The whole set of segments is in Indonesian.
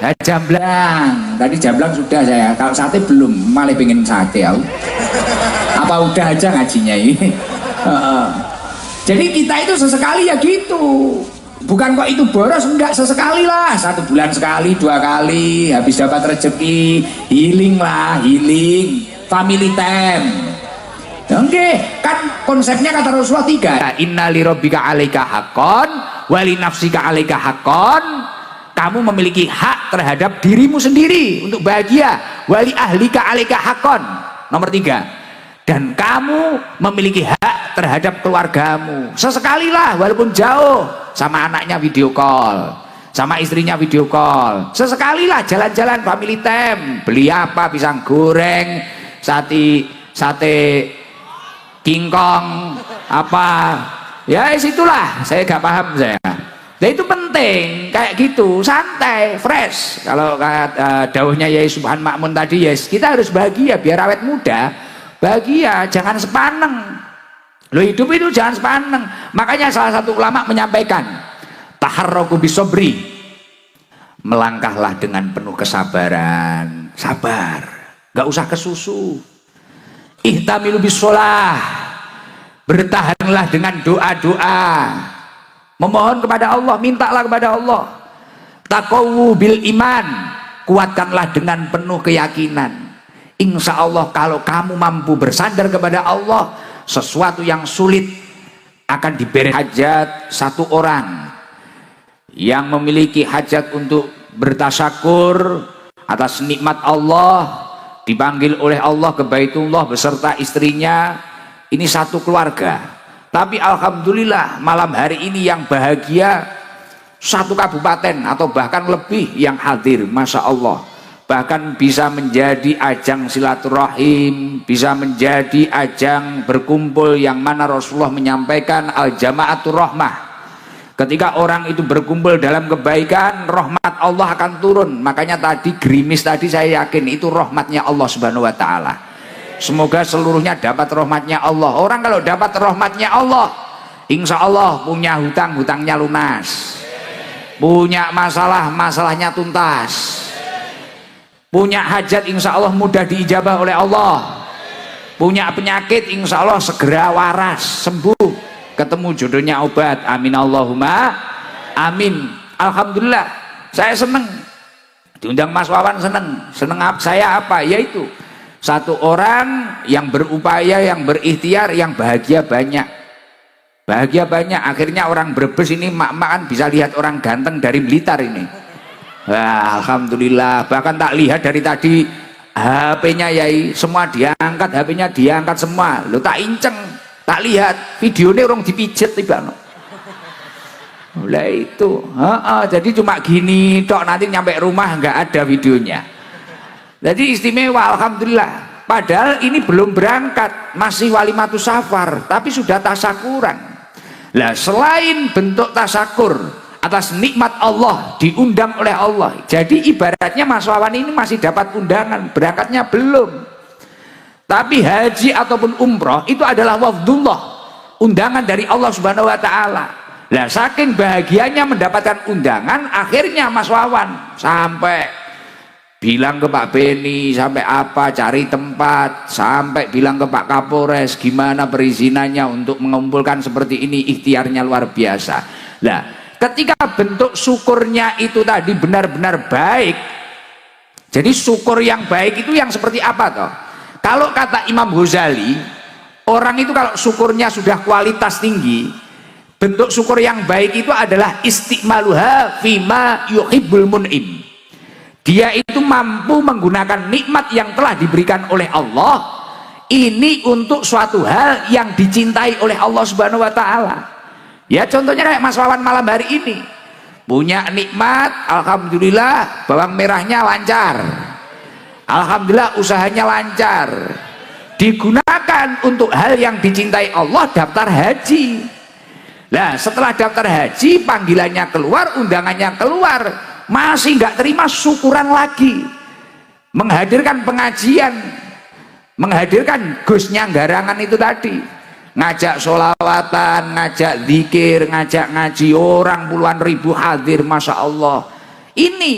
Nah, jamblang. Tadi jamblang sudah saya. Kalau sate belum, malah pengen sate aku. Apa udah aja ngajinya ini? Jadi kita itu sesekali ya gitu. Bukan kok itu boros, enggak, sesekali lah. 1 bulan sekali, 2 kali. Habis dapat rezeki, healing lah, healing. Family time. Oke, kan konsepnya kata Rasulullah 3. Inna li rabbika 'alaika haqqan wa li nafsika 'alaika haqqan. Kamu memiliki hak terhadap dirimu sendiri untuk bahagia. Wa li ahlika 'alaika haqqan. Nomor 3. Dan kamu memiliki hak terhadap keluargamu. Sesekalilah walaupun jauh, sama anaknya video call, sama istrinya video call. Sesekalilah jalan-jalan family time. Beli apa? Pisang goreng, sate kingkong apa ya, situlah saya gak paham saya. Nah itu penting kayak gitu, santai, fresh. Kalau dawuhnya Yai Subhan Makmun tadi, yes, kita harus bahagia biar awet muda, bahagia, jangan sepaneng. Lo hidup itu jangan sepaneng. Makanya salah satu ulama menyampaikan, taharraku bisobri, melangkahlah dengan penuh kesabaran, sabar, gak usah kesusu. Ihtamilu bisolah, bertahanlah dengan doa-doa, memohon kepada Allah, mintalah kepada Allah. Taqawu bil iman, kuatkanlah dengan penuh keyakinan. Insya Allah kalau kamu mampu bersandar kepada Allah, sesuatu yang sulit akan diberi. Hajat satu orang yang memiliki hajat untuk bertasyakur atas nikmat Allah, dipanggil oleh Allah ke Baitullah beserta istrinya, ini satu keluarga. Tapi alhamdulillah malam hari ini yang bahagia 1 kabupaten atau bahkan lebih yang hadir, Masya Allah. Bahkan bisa menjadi ajang silaturahim, bisa menjadi ajang berkumpul, yang mana Rasulullah menyampaikan al-jama'atur rahmah. Ketika orang itu berkumpul dalam kebaikan, rahmat Allah akan turun. Makanya tadi gerimis tadi saya yakin itu rahmatnya Allah Subhanahu wa taala. Semoga seluruhnya dapat rahmatnya Allah. Orang kalau dapat rahmatnya Allah, insya Allah punya hutang, hutangnya lunas. Punya masalah, masalahnya tuntas. Punya hajat insya Allah mudah diijabah oleh Allah. Punya penyakit insya Allah segera waras, sembuh. Ketemu jodohnya obat, amin Allahumma amin. Alhamdulillah saya seneng diundang Mas Wawan, seneng saya apa, yaitu satu orang yang berupaya, yang berikhtiar, yang bahagia banyak. Akhirnya orang Brebes ini mak-makan bisa lihat orang ganteng dari Blitar ini. Wah, alhamdulillah. Bahkan tak lihat dari tadi HP-nya Yai semua diangkat, HP-nya diangkat semua. Lo tak inceng, tak lihat videonya orang dipijet tiba. Mulai itu, jadi cuma gini tok, nanti nyampe rumah nggak ada videonya. Jadi istimewa, alhamdulillah. Padahal ini belum berangkat, masih walimatus safar, tapi sudah tasakuran. Lah selain bentuk tasakur atas nikmat Allah, diundang oleh Allah. Jadi ibaratnya Mas Wawan ini masih dapat undangan, berangkatnya belum. Tapi haji ataupun umroh itu adalah wafdullah, undangan dari Allah Subhanahu wa taala. Lah saking bahagianya mendapatkan undangan, akhirnya Mas Wawan sampai bilang ke Pak Beni, sampai apa, cari tempat, sampai bilang ke Pak Kapolres gimana perizinannya untuk mengumpulkan seperti ini, ikhtiarnya luar biasa. Lah ketika bentuk syukurnya itu tadi benar-benar baik, jadi syukur yang baik itu yang seperti apa toh? Kalau kata Imam Ghazali, orang itu kalau syukurnya sudah kualitas tinggi, bentuk syukur yang baik itu adalah istiqmaluha fima yuhibbul mun'im. Dia itu mampu menggunakan nikmat yang telah diberikan oleh Allah ini untuk suatu hal yang dicintai oleh Allah Subhanahu wa taala. Ya contohnya kayak Mas Wawan malam hari ini punya nikmat, alhamdulillah bawang merahnya lancar, alhamdulillah usahanya lancar, digunakan untuk hal yang dicintai Allah, daftar haji. Nah setelah daftar haji, panggilannya keluar, undangannya keluar, masih nggak terima, syukuran lagi, menghadirkan pengajian, menghadirkan Gusnya Garangan itu tadi, ngajak sholawatan, ngajak zikir, ngajak ngaji, orang puluhan ribu hadir, Masya Allah. Ini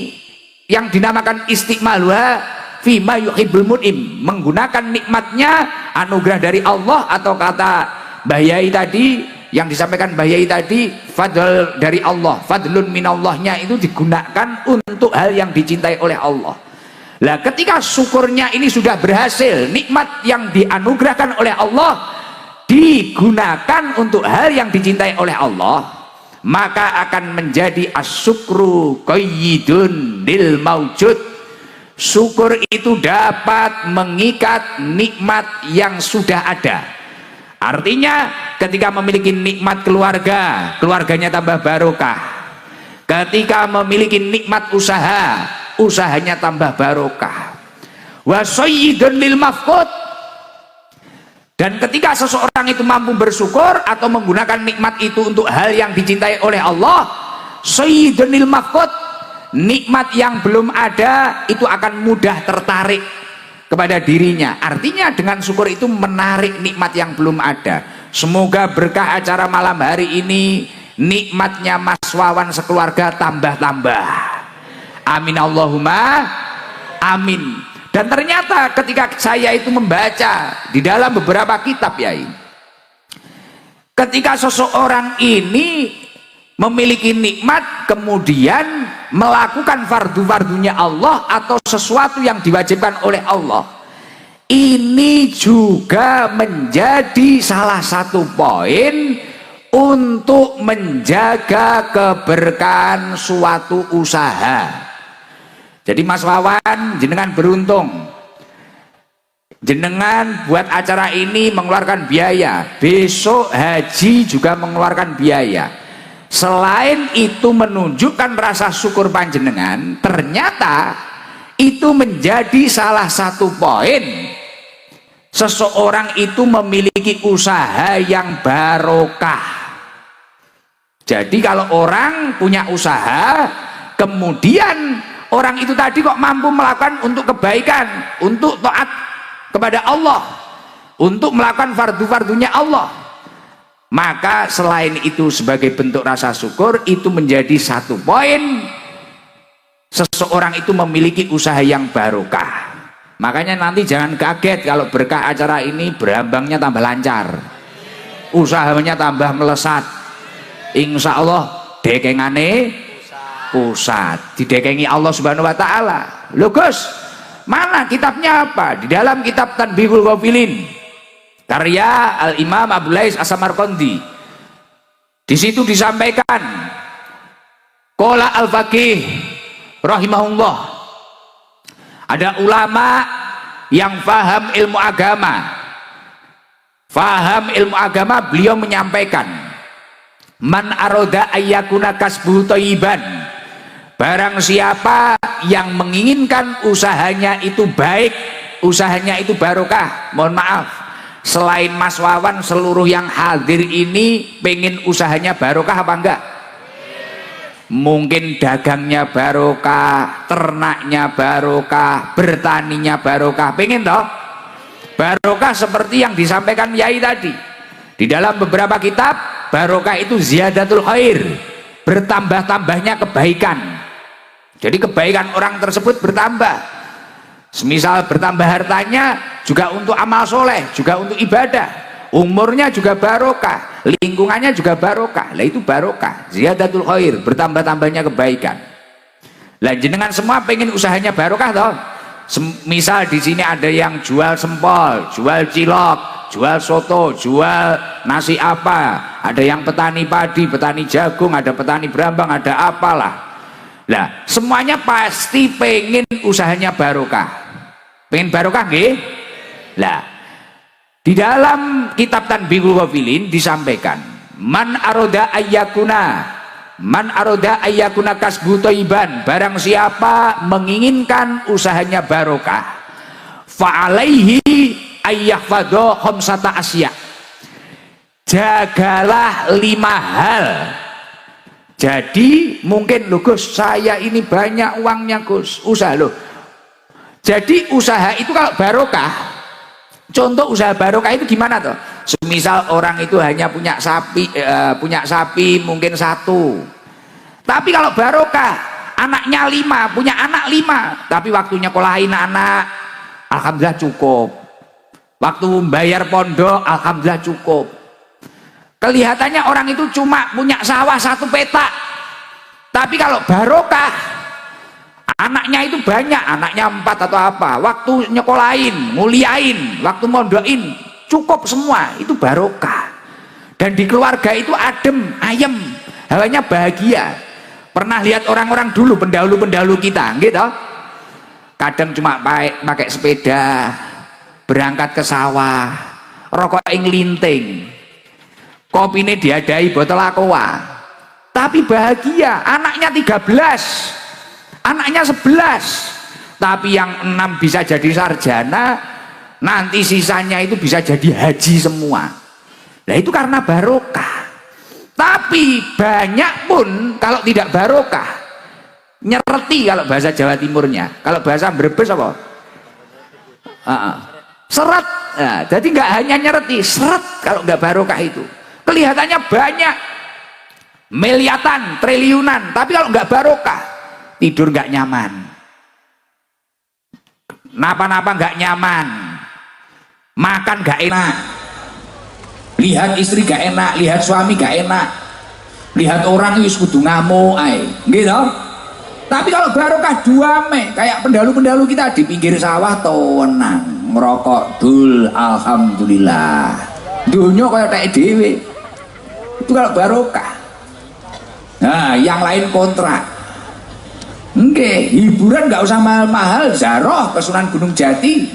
yang dinamakan istiqmaluha fima yuhibbul mun'im, menggunakan nikmatnya, anugerah dari Allah, atau kata Mbah Yai tadi, yang disampaikan Mbah Yai tadi, fadl dari Allah, fadlun minallahnya itu digunakan untuk hal yang dicintai oleh Allah. Lah ketika syukurnya ini sudah berhasil, nikmat yang dianugerahkan oleh Allah digunakan untuk hal yang dicintai oleh Allah, maka akan menjadi asyukru qayyidun lil maujud. Syukur itu dapat mengikat nikmat yang sudah ada. Artinya ketika memiliki nikmat keluarga, keluarganya tambah barokah. Ketika memiliki nikmat usaha, usahanya tambah barokah. Wa sayyidun lil mafqud. Dan ketika seseorang itu mampu bersyukur atau menggunakan nikmat itu untuk hal yang dicintai oleh Allah, sayyidun lil mafqud, nikmat yang belum ada itu akan mudah tertarik kepada dirinya. Artinya dengan syukur itu menarik nikmat yang belum ada. Semoga berkah acara malam hari ini, nikmatnya Mas Wawan sekeluarga tambah-tambah. Amin Allahumma amin. Dan ternyata ketika saya itu membaca di dalam beberapa kitab, Yai, ketika seseorang ini memiliki nikmat kemudian melakukan fardu-fardunya Allah atau sesuatu yang diwajibkan oleh Allah, ini juga menjadi salah satu poin untuk menjaga keberkahan suatu usaha. Jadi Mas Wawan, jenengan beruntung, jenengan buat acara ini mengeluarkan biaya, besok haji juga mengeluarkan biaya. Selain itu menunjukkan rasa syukur panjenengan, ternyata itu menjadi salah satu poin seseorang itu memiliki usaha yang barokah. Jadi kalau orang punya usaha, kemudian orang itu tadi kok mampu melakukan untuk kebaikan, untuk taat kepada Allah, untuk melakukan fardu-fardunya Allah, maka selain itu sebagai bentuk rasa syukur, itu menjadi satu poin seseorang itu memiliki usaha yang barokah. Makanya nanti jangan kaget kalau berkah acara ini berambangnya tambah lancar, usahanya tambah melesat, insya Allah dekengane pusat, didekengi Allah Subhanahu wa Ta'ala. Loh Gus, mana kitabnya apa? Di dalam kitab Tanbihul Ghafilin karya Al-Imam Abdul Lais As-Samarqandi, di situ disampaikan qala al-faqih rahimahullah, ada ulama yang faham ilmu agama, beliau menyampaikan, man aroda ayyakuna kasbuhu thayyiban, barang siapa yang menginginkan usahanya itu baik, usahanya itu barokah. Mohon maaf, selain Mas Wawan, seluruh yang hadir ini pengen usahanya barokah apa enggak? Mungkin dagangnya barokah, ternaknya barokah, bertaninya barokah, pengen toh? Barokah seperti yang disampaikan Yai tadi di dalam beberapa kitab. Barokah itu ziyadatul khair, bertambah-tambahnya kebaikan. Jadi kebaikan orang tersebut bertambah. Semisal bertambah hartanya juga untuk amal soleh, juga untuk ibadah. Umurnya juga barokah, lingkungannya juga barokah. Lah itu barokah, ziyadatul khair, bertambah-tambahnya kebaikan. Lah jenengan semua pengen usahanya barokah toh? Misal di sini ada yang jual sempol, jual cilok, jual soto, jual nasi apa, ada yang petani padi, petani jagung, ada petani berambang, ada apalah. Lah semuanya pasti pengen usahanya barokah. Pengen barokah nggih? Lah di dalam kitab Tanbihul Ghafilin disampaikan, man aroda ayyakuna kasbu thayyiban, barang siapa menginginkan usahanya barokah, fa'alaihi ayyahfadha khamsata asya, jagalah 5 hal. Jadi mungkin loh Gus, saya ini banyak uangnya Gus, usaha loh. Jadi usaha itu kalau barokah, contoh usaha barokah itu gimana tuh? Semisal orang itu hanya punya sapi mungkin 1. Tapi kalau barokah anaknya 5, punya anak 5, tapi waktunya nyekolahin anak alhamdulillah cukup, waktu bayar pondok alhamdulillah cukup. Kelihatannya orang itu cuma punya sawah 1 petak, tapi kalau barokah anaknya itu banyak, anaknya 4 atau apa, waktu nyekolahin, muliain, waktu mondokin cukup semua, itu barokah. Dan di keluarga itu adem, ayem, hawanya bahagia. Pernah lihat orang-orang dulu, pendahulu-pendahulu kita gitu, kadang cuma pakai sepeda berangkat ke sawah, rokok linting, kopi ini diadai botol aqua, tapi bahagia. Anaknya 13, anaknya 11, tapi yang 6 bisa jadi sarjana, nanti sisanya itu bisa jadi haji semua. Nah itu karena barokah. Tapi banyak pun kalau tidak barokah, nyereti kalau bahasa Jawa Timurnya, kalau bahasa Brebes apa? Seret. Nah, jadi nggak hanya nyereti, seret kalau nggak barokah itu. Kelihatannya banyak, miliatan, triliunan, tapi kalau nggak barokah, tidur nggak nyaman, napa-napa nggak nyaman, makan nggak enak, lihat istri gak enak, lihat suami gak enak, lihat orang itu kudu ngamuk gitu. Tapi kalau barokah duame, kayak pendahulu-pendahulu kita di pinggir sawah tenang, ngerokok dul, alhamdulillah, dunia kayak tak dewe. Itu kalau barokah. Nah yang lain kontrak. Oke, hiburan nggak usah mahal-mahal, zaroh ke Sunan Gunung Jati,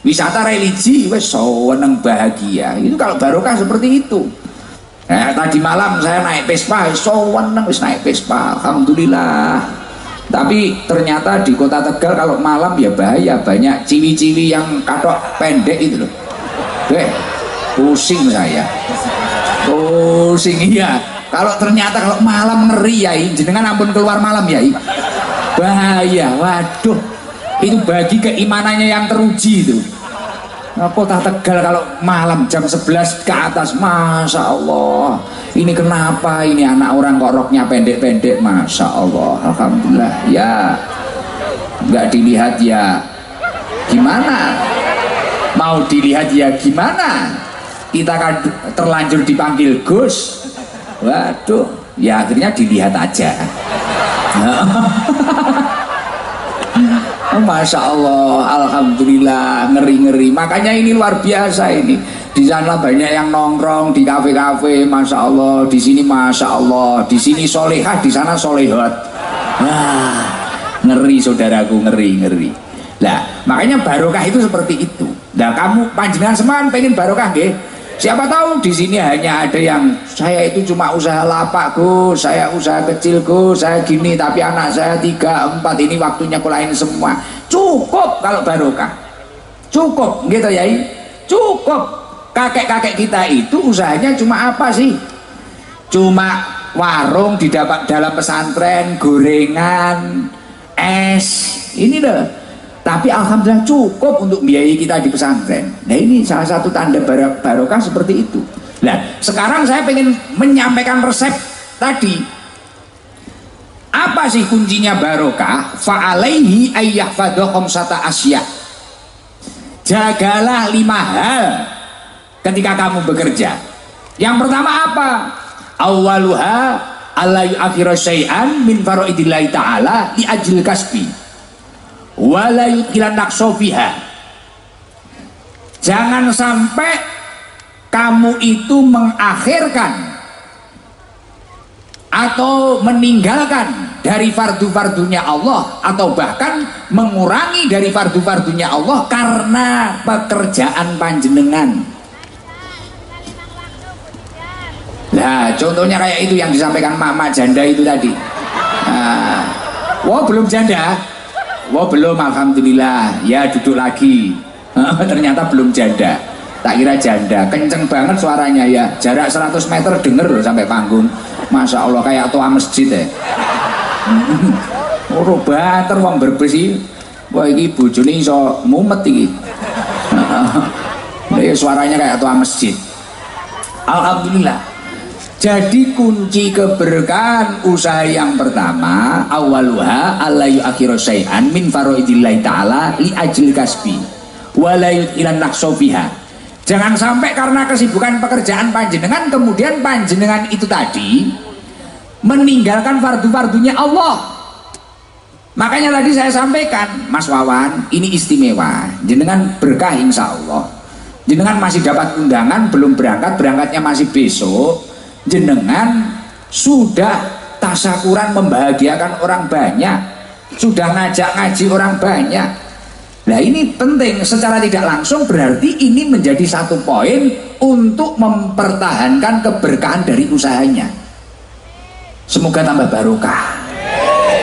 wisata religi, wes seneng bahagia. Itu kalau barokah seperti itu. Nah, tadi malam saya naik Vespa, seneng wis naik Vespa, alhamdulillah. Tapi ternyata di kota Tegal kalau malam ya bahaya, banyak ciwi-ciwi yang katok pendek itu loh. Pusing saya. Pusing iya. Kalau ternyata kalau malam ngeri ya, jenengan ampun keluar malam ya, bahaya. Waduh, itu bagi keimanannya yang teruji itu. Nah, kota Tegal kalau malam jam 11 ke atas, masya Allah. Ini kenapa ini anak orang kok roknya pendek-pendek, masya Allah, alhamdulillah. Ya, nggak dilihat ya gimana? Mau dilihat ya gimana? Kita kan terlanjur dipanggil Gus. Waduh, ya akhirnya dilihat aja. Masya Allah, alhamdulillah, ngeri-ngeri. Makanya ini luar biasa ini. Di sana banyak yang nongkrong di kafe-kafe, masya Allah. Di sini masya Allah. Di sini solehah, di sana solehot. Ngeri saudaraku, ngeri-ngeri. Nah, makanya barokah itu seperti itu. Nah, kamu panjenengan seman pengen barokah nggih? Siapa tahu di sini hanya ada yang saya itu cuma usaha lapak Gus, saya usaha kecil Gus, saya gini, tapi anak saya 3, 4 ini waktunya kulain semua. Cukup kalau barokah, cukup gitu ya, cukup. Kakek-kakek kita itu usahanya cuma apa sih? Cuma warung di dalam pesantren, gorengan, es, ini loh. Tapi alhamdulillah cukup untuk biayai kita di pesantren. Nah ini salah satu tanda barokah seperti itu. Nah sekarang saya pengen menyampaikan resep tadi. Apa sih kuncinya barokah? Fa'alaihi ayyahfadha khamsata asya. Jagalah 5 hal ketika kamu bekerja. Yang pertama apa? Awaluha alla yu'akhira syai'an min faraidillahi ta'ala li ajil kasbi wala yudkhilan naqsofiha. Jangan sampai kamu itu mengakhirkan atau meninggalkan dari fardu-fardunya Allah, atau bahkan mengurangi dari fardu-fardunya Allah karena pekerjaan panjenengan. Nah contohnya kayak itu yang disampaikan mama janda itu tadi. Wah belum janda. Wah belum, alhamdulillah. Ya duduk lagi. Ternyata belum janda. Tak kira janda. Kenceng banget suaranya ya. Jarak 100 meter denger loh sampai panggung. Masya Allah kayak tua masjid ya. Oh banter wong berbesi. Wah ini bojone iso mumet iki. Suaranya kayak tua masjid. Alhamdulillah. Jadi kunci keberkahan usaha yang pertama, awaluha alla yu'akhiru syai'an min fara'idillahi ta'ala li ajil kasbi wa la yudhilan naqsa fiha. Jangan sampai karena kesibukan pekerjaan panjenengan kemudian panjenengan itu tadi meninggalkan fardu-fardunya Allah. Makanya tadi saya sampaikan, Mas Wawan, ini istimewa. Jenengan berkah insya Allah. Jenengan masih dapat undangan, belum berangkat, berangkatnya masih besok. Jenengan sudah tasyakuran membahagiakan orang banyak, sudah ngajak ngaji orang banyak. Nah ini penting, secara tidak langsung berarti ini menjadi satu poin untuk mempertahankan keberkahan dari usahanya. Semoga tambah barokah.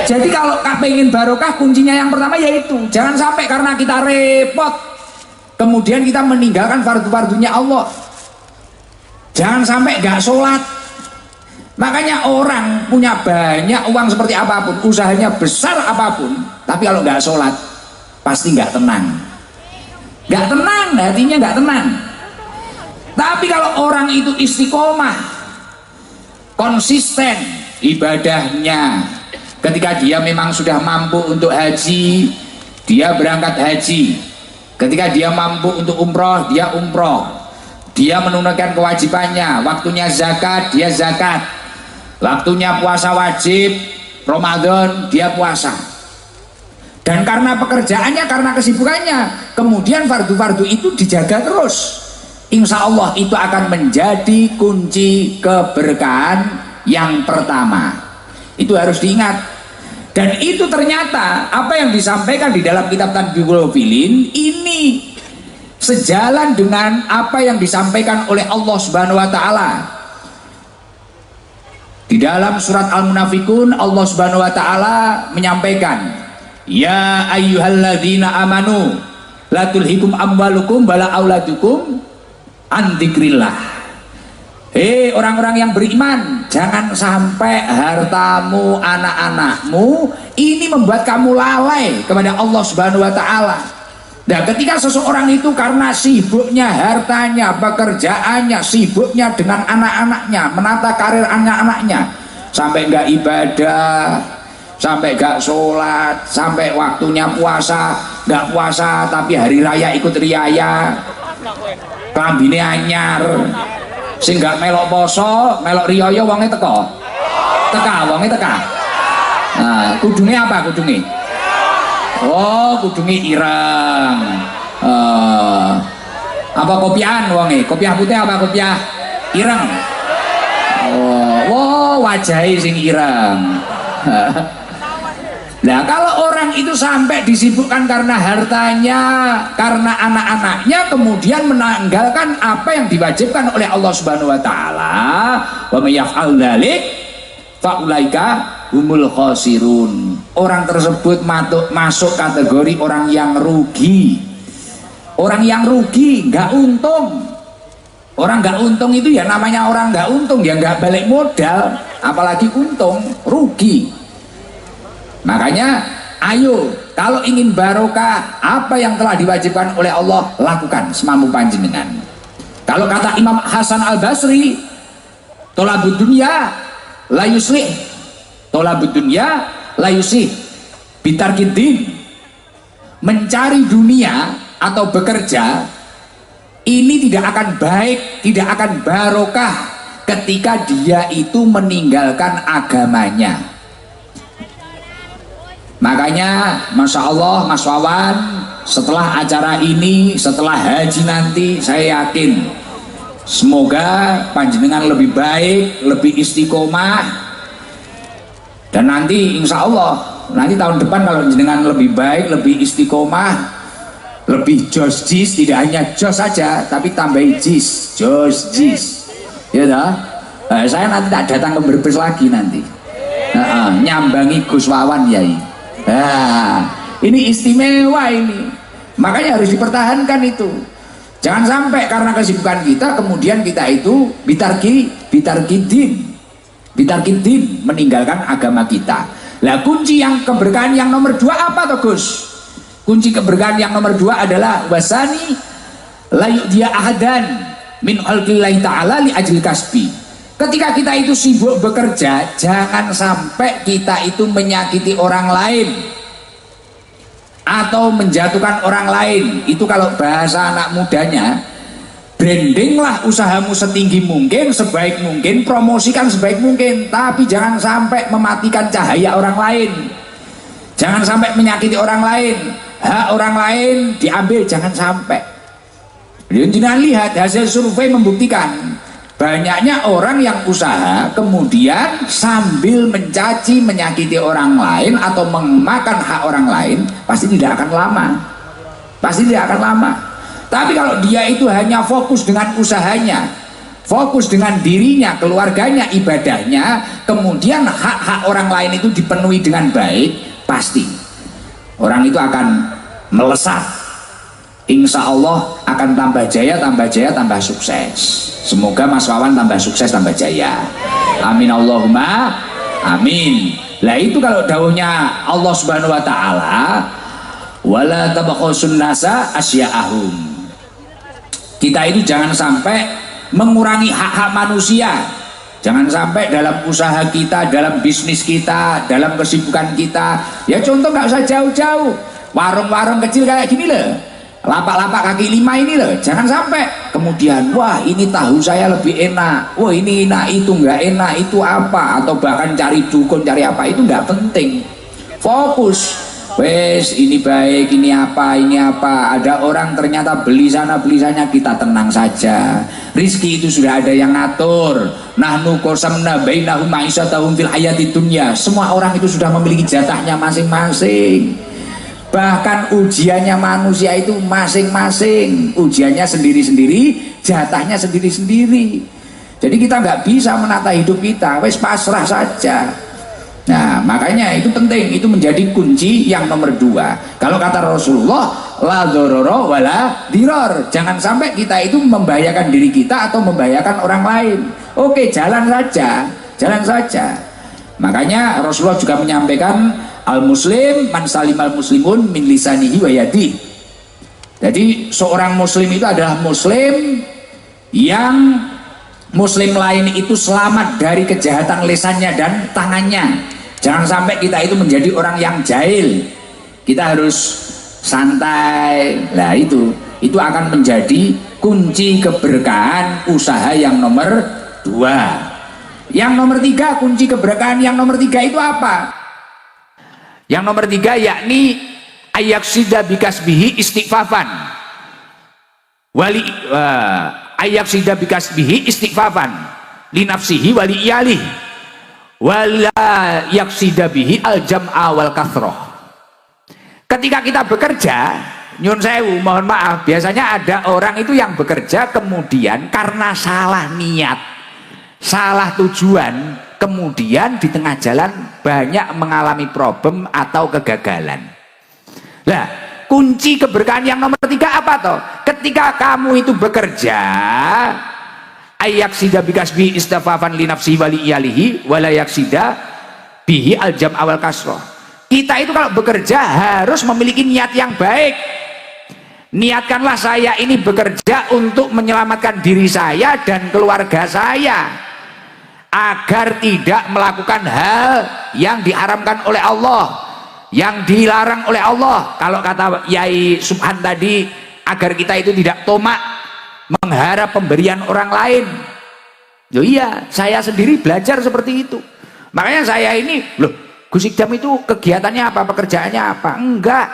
Jadi kalau pengen barokah, kuncinya yang pertama yaitu jangan sampai karena kita repot kemudian kita meninggalkan fardu-fardunya Allah. Jangan sampai gak sholat. Makanya orang punya banyak uang seperti apapun, usahanya besar apapun, tapi kalau gak sholat pasti gak tenang. Gak tenang, hatinya gak tenang. Tapi kalau orang itu istiqomah, konsisten ibadahnya, ketika dia memang sudah mampu untuk haji, dia berangkat haji. Ketika dia mampu untuk umroh, dia umroh. Dia menunaikan kewajibannya, waktunya zakat, dia zakat. Waktunya puasa wajib, Ramadan, dia puasa. Dan karena pekerjaannya, karena kesibukannya, kemudian fardu-fardu itu dijaga terus. Insya Allah itu akan menjadi kunci keberkahan yang pertama. Itu harus diingat. Dan itu ternyata apa yang disampaikan di dalam kitab Tanbihul Filin ini sejalan dengan apa yang disampaikan oleh Allah Subhanahu wa taala. Di dalam surat Al-Munafikun Allah Subhanahu wa taala menyampaikan, "Ya ayyuhalladzina amanu la tulhikum amwalukum wala auladukum an dzikrillah." Hei orang-orang yang beriman, jangan sampai hartamu, anak-anakmu ini membuat kamu lalai kepada Allah Subhanahu wa taala. Nah ketika seseorang itu karena sibuknya hartanya, pekerjaannya, sibuknya dengan anak-anaknya, menata karir anak-anaknya, sampai nggak ibadah, sampai nggak sholat, sampai waktunya puasa, nggak puasa tapi hari raya ikut riaya, klambine anyar, sing nggak melok poso, melok riaya wonge teko, wonge teka. Nah kudune apa kudune? Oh, kudungi ireng. Apa kopiahan wonge? Kopiah putih apa kopiah ireng? Oh, wajahe sing ireng. Nah, kalau orang itu sampai disibukkan karena hartanya, karena anak-anaknya, kemudian menanggalkan apa yang diwajibkan oleh Allah Subhanahu wa taala, wa may yaf'al dzalik fa ulaika humul khosirun. Orang tersebut masuk kategori orang yang rugi. Orang yang rugi, nggak untung. Orang nggak untung itu ya namanya orang nggak untung, dia nggak balik modal, apalagi untung, rugi. Makanya ayo kalau ingin barokah, apa yang telah diwajibkan oleh Allah lakukan semampu panjenengan. Kalau kata Imam Hasan Al Basri, tolabud dunya la yuslih, tolabud dunya la yuslih bitarkiddin. Mencari dunia atau bekerja ini tidak akan baik, tidak akan barokah ketika dia itu meninggalkan agamanya. Makanya Masya Allah Mas Wawan, setelah acara ini, setelah haji nanti, saya yakin semoga panjenengan lebih baik, lebih istiqomah. Dan nanti insya Allah nanti tahun depan kalau jenengan lebih baik, lebih istiqomah, lebih jos jis, tidak hanya jos saja tapi tambahin jis, jos jis, ya dah. Saya nanti tak datang ke Brebes lagi nanti, nyambangi Gus Wawan Yai. Ini istimewa ini, makanya harus dipertahankan itu. Jangan sampai karena kesibukan kita kemudian kita itu bitarkidin meninggalkan agama kita. Lah kunci yang keberkahan yang nomor 2 apa toh Gus? Kunci keberkahan yang nomor 2 adalah wasani la yu'diya ahadan min khalqillahi ta'ala li ajli kasbi. Ketika kita itu sibuk bekerja, jangan sampai kita itu menyakiti orang lain atau menjatuhkan orang lain. Itu kalau bahasa anak mudanya, brandinglah usahamu setinggi mungkin, sebaik mungkin, promosikan sebaik mungkin, tapi jangan sampai mematikan cahaya orang lain, jangan sampai menyakiti orang lain, hak orang lain diambil, jangan sampai. Jangan lihat hasil survei membuktikan banyaknya orang yang usaha kemudian sambil mencaci, menyakiti orang lain atau memakan hak orang lain, pasti tidak akan lama, pasti tidak akan lama. Tapi kalau dia itu hanya fokus dengan usahanya, fokus dengan dirinya, keluarganya, ibadahnya, kemudian hak-hak orang lain itu dipenuhi dengan baik, pasti orang itu akan melesat, insya Allah akan tambah jaya, tambah jaya, tambah sukses. Semoga Mas Wawan tambah sukses, tambah jaya. Amin Allahumma amin. Lah itu kalau dawuhnya Allah Subhanahu wa taala, wala tabakhusun nasa asya'ahum. Kita itu jangan sampai mengurangi hak-hak manusia. Jangan sampai dalam usaha kita, dalam bisnis kita, dalam kesibukan kita. Ya contoh nggak usah jauh-jauh. Warung-warung kecil kayak gini loh, lapak-lapak kaki lima ini loh, jangan sampai kemudian wah ini tahu saya lebih enak, wah ini enak, itu nggak enak, itu apa, atau bahkan cari dukun, cari apa, itu nggak penting. Fokus, wes ini baik, ini apa, ini apa. Ada orang ternyata beli sana beli sana, kita tenang saja, rizki itu sudah ada yang ngatur. Nahnu qasamna bainahum ma'isyatahum fil hayatid dunya. Semua orang itu sudah memiliki jatahnya masing-masing. Bahkan ujiannya manusia itu masing-masing, ujiannya sendiri-sendiri, jatahnya sendiri-sendiri. Jadi kita nggak bisa menata hidup kita, wes pasrah saja. Nah makanya itu penting, itu menjadi kunci yang nomor 2. Kalau kata Rasulullah, la dzarara wala diror, jangan sampai kita itu membahayakan diri kita atau membahayakan orang lain. Oke, jalan saja, jalan saja. Makanya Rasulullah juga menyampaikan, al-muslim man salimal muslimun min lisanihi wa yadihi. Jadi seorang muslim itu adalah muslim yang muslim lain itu selamat dari kejahatan lisannya dan tangannya. Jangan sampai kita itu menjadi orang yang jahil. Kita harus santai. Nah itu akan menjadi kunci keberkahan usaha yang nomor 2. Yang nomor 3, kunci keberkahan yang nomor 3 itu apa? Yang nomor 3 yakni ayaksida bikasbihi istighfafan wali ayaksida bikasbihi istighfafan li nafsihi wali iyalih wala yaksida bihi al jam'a wal kathroh. Ketika kita bekerja, nyun sewu, mohon maaf, biasanya ada orang itu yang bekerja kemudian karena salah niat, salah tujuan, kemudian di tengah jalan banyak mengalami problem atau kegagalan. Nah, kunci keberkahan yang nomor 3 apa toh? Ketika kamu itu bekerja, ayaksida bikasbi istafafan li nafsi wali iyalihi wala yaksida bihi aljam awal kasroh. Kita itu kalau bekerja harus memiliki niat yang baik. Niatkanlah saya ini bekerja untuk menyelamatkan diri saya dan keluarga saya, agar tidak melakukan hal yang diharamkan oleh Allah, yang dilarang oleh Allah. Kalau kata Yai Subhan tadi, agar kita itu tidak tomak mengharap pemberian orang lain. Loh iya, saya sendiri belajar seperti itu. Makanya saya ini, loh Gus Ikdam itu kegiatannya apa, pekerjaannya apa? Enggak,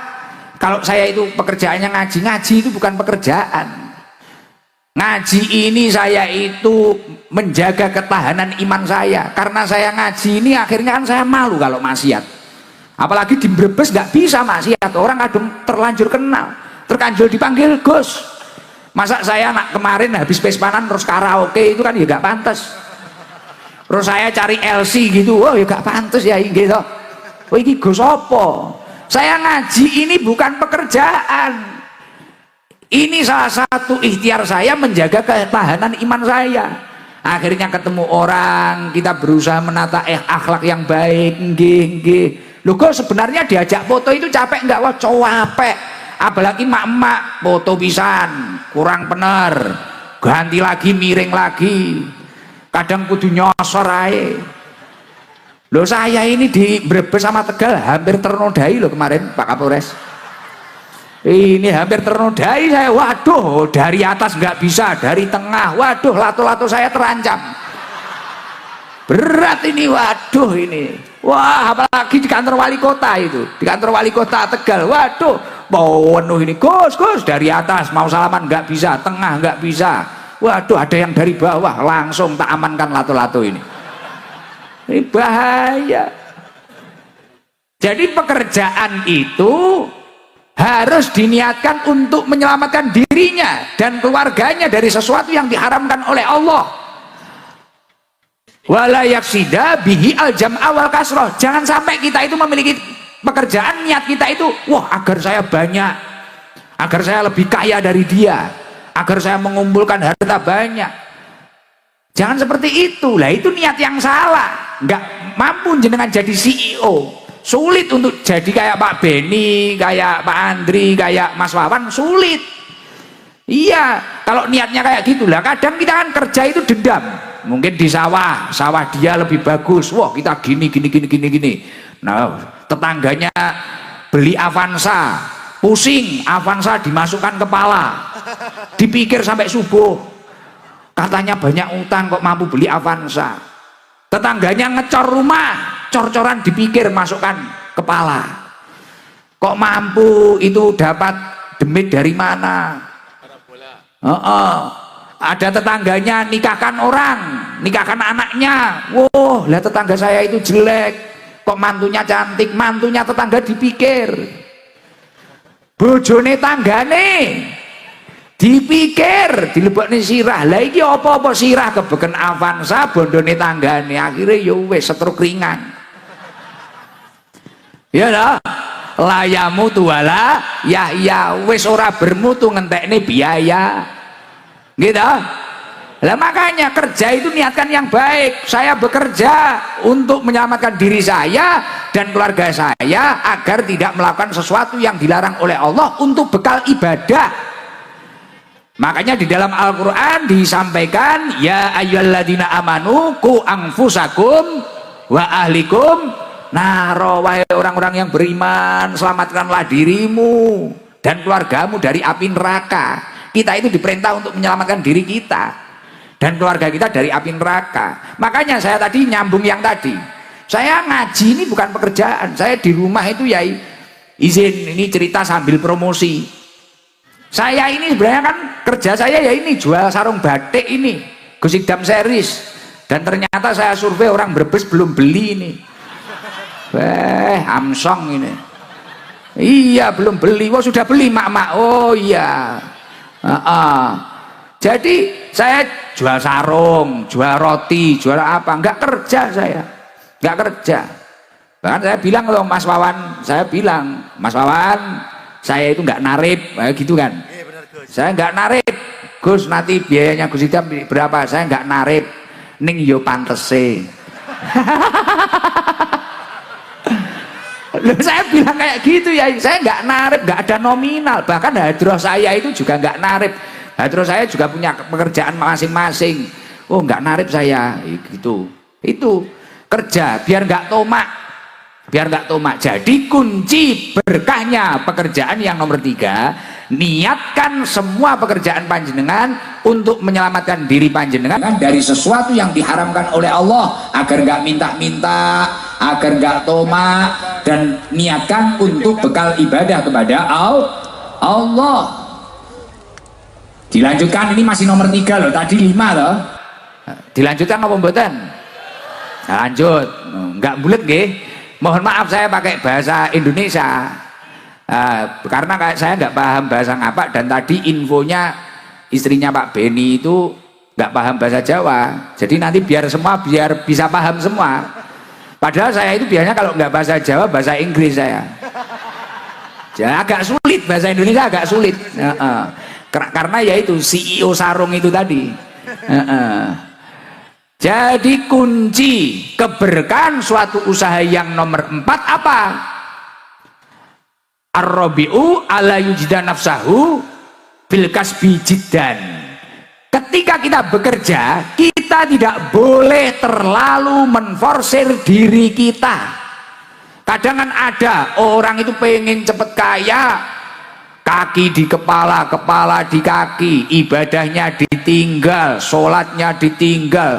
kalau saya itu pekerjaannya ngaji, ngaji itu bukan pekerjaan. Ngaji ini saya itu menjaga ketahanan iman saya. Karena saya ngaji ini akhirnya kan saya malu kalau maksiat. Apalagi di Brebes nggak bisa maksiat, orang kadang terlanjur kenal, terlanjur dipanggil Gus. Masa saya nak kemarin habis pespanan terus karaoke, itu kan ya nggak pantas. Terus saya cari LC gitu, oh ya nggak pantas ya gitu. Oh ini Gus apa? Saya ngaji ini bukan pekerjaan. Ini salah satu ikhtiar saya menjaga ketahanan iman saya. Akhirnya ketemu orang, kita berusaha menata akhlak yang baik. Nggih. Loh kok sebenarnya diajak foto itu capek nggak? Wah capek. Apalagi mak-mak foto pisan kurang bener, ganti lagi, miring lagi. kadang kudu nyosor ae. Loh saya ini di Brebes sama Tegal hampir ternodai loh kemarin Pak Kapolres. Ini hampir ternodai saya, waduh, dari atas nggak bisa, dari tengah, waduh, lato-lato saya terancam. Berat ini, waduh ini. Wah, apalagi di kantor wali kota itu, di kantor wali kota Tegal, waduh, mau penuh ini, Gus, dari atas mau salaman nggak bisa, tengah nggak bisa, waduh, ada yang dari bawah, langsung tak amankan lato-lato ini. Ini bahaya. Jadi pekerjaan itu harus diniatkan untuk menyelamatkan dirinya dan keluarganya dari sesuatu yang diharamkan oleh Allah. Wala yaksida bihi al-jam'a wal kasroh. Jangan sampai kita itu memiliki pekerjaan, niat kita itu, wah, agar saya banyak, agar saya lebih kaya dari dia, agar saya mengumpulkan harta banyak. Jangan seperti itu. Lah itu niat yang salah. Nggak mampu jenengan jadi CEO, sulit untuk jadi kayak Pak Beni, kayak Pak Andri, kayak Mas Wawan, sulit. Iya, kalau niatnya kayak gitulah. Kadang kita kan kerja itu dendam, mungkin di sawah dia lebih bagus, wah kita gini. Nah, tetangganya beli Avanza, pusing, Avanza dimasukkan kepala, dipikir sampai subuh, katanya banyak utang kok mampu beli Avanza. Tetangganya ngecor rumah, cor-coran dipikir masukkan kepala, kok mampu itu dapat demit dari mana. Ada tetangganya nikahkan orang, nikahkan anaknya, wow, lah tetangga saya itu jelek, kok mantunya cantik, mantunya tetangga dipikir, bojone tanggane dipikir, dilebokne sirah. Lah iki apa-apa sirah kebeken Avanza, bondone tanggane, akhirnya ya wis setruk ringan. Ya lah, layamu tuwala ya wis ora bermutu ngentekne biaya. Gitu. Lah makanya kerja itu niatkan yang baik. Saya bekerja untuk menyelamatkan diri saya dan keluarga saya agar tidak melakukan sesuatu yang dilarang oleh Allah untuk bekal ibadah. Makanya di dalam Al-Quran disampaikan, ya ayyuhalladzina amanu qu anfusakum wa ahlikum naro, wahai orang-orang yang beriman, selamatkanlah dirimu dan keluargamu dari api neraka. Kita itu diperintah untuk menyelamatkan diri kita dan keluarga kita dari api neraka. Makanya saya tadi nyambung yang tadi, saya ngaji ini bukan pekerjaan, saya di rumah itu ya izin, ini cerita sambil promosi. Saya ini sebenarnya kan kerja saya ya ini jual sarung batik ini, Gusidam series, dan ternyata saya survei orang Brebes belum beli ini. Amsong ini. Iya belum beli. Wah sudah beli mak-mak. Oh iya. Jadi saya jual sarung, jual roti, jual apa? Enggak kerja saya, enggak kerja. Bahkan saya bilang loh Mas Wawan, saya bilang Mas Wawan, saya itu nggak narip, gitu kan. Saya nggak narip, Gus, nanti biayanya Gus Idam berapa? Saya nggak narip, ning yo pantese. Loh, saya bilang kayak gitu ya, saya nggak narip, nggak ada nominal. Bahkan hadroh saya itu juga nggak narip, hadroh saya juga punya pekerjaan masing-masing. Oh nggak narip saya, gitu. Itu kerja biar nggak tomak. Biar nggak tomak. Jadi kunci berkahnya pekerjaan yang nomor 3, niatkan semua pekerjaan panjenengan untuk menyelamatkan diri panjenengan dari sesuatu yang diharamkan oleh Allah, agar nggak minta-minta, agar nggak tomak, dan niatkan untuk bekal ibadah kepada Allah. Dilanjutkan, ini masih nomor 3 loh, tadi 5 loh. Dilanjutkan apa mboten? Lanjut, nggak bulet nggih. Mohon maaf saya pakai bahasa Indonesia karena saya nggak paham bahasa ngapak, dan tadi infonya istrinya Pak Beni itu nggak paham bahasa Jawa, jadi nanti biar bisa paham semua. Padahal saya itu biasanya kalau nggak bahasa Jawa, bahasa Inggris saya. Jadi agak sulit, bahasa Indonesia agak sulit. Karena ya itu CEO sarung itu tadi. Jadi kunci keberkahan suatu usaha yang nomor 4 apa? Ar-rabi'u ala yujida nafsahu bil kasbi jiddan. Ketika kita bekerja, kita kita tidak boleh terlalu menforsir diri kita. Kadang kan ada orang itu pengen cepet kaya, kaki di kepala, kepala di kaki, ibadahnya ditinggal, sholatnya ditinggal,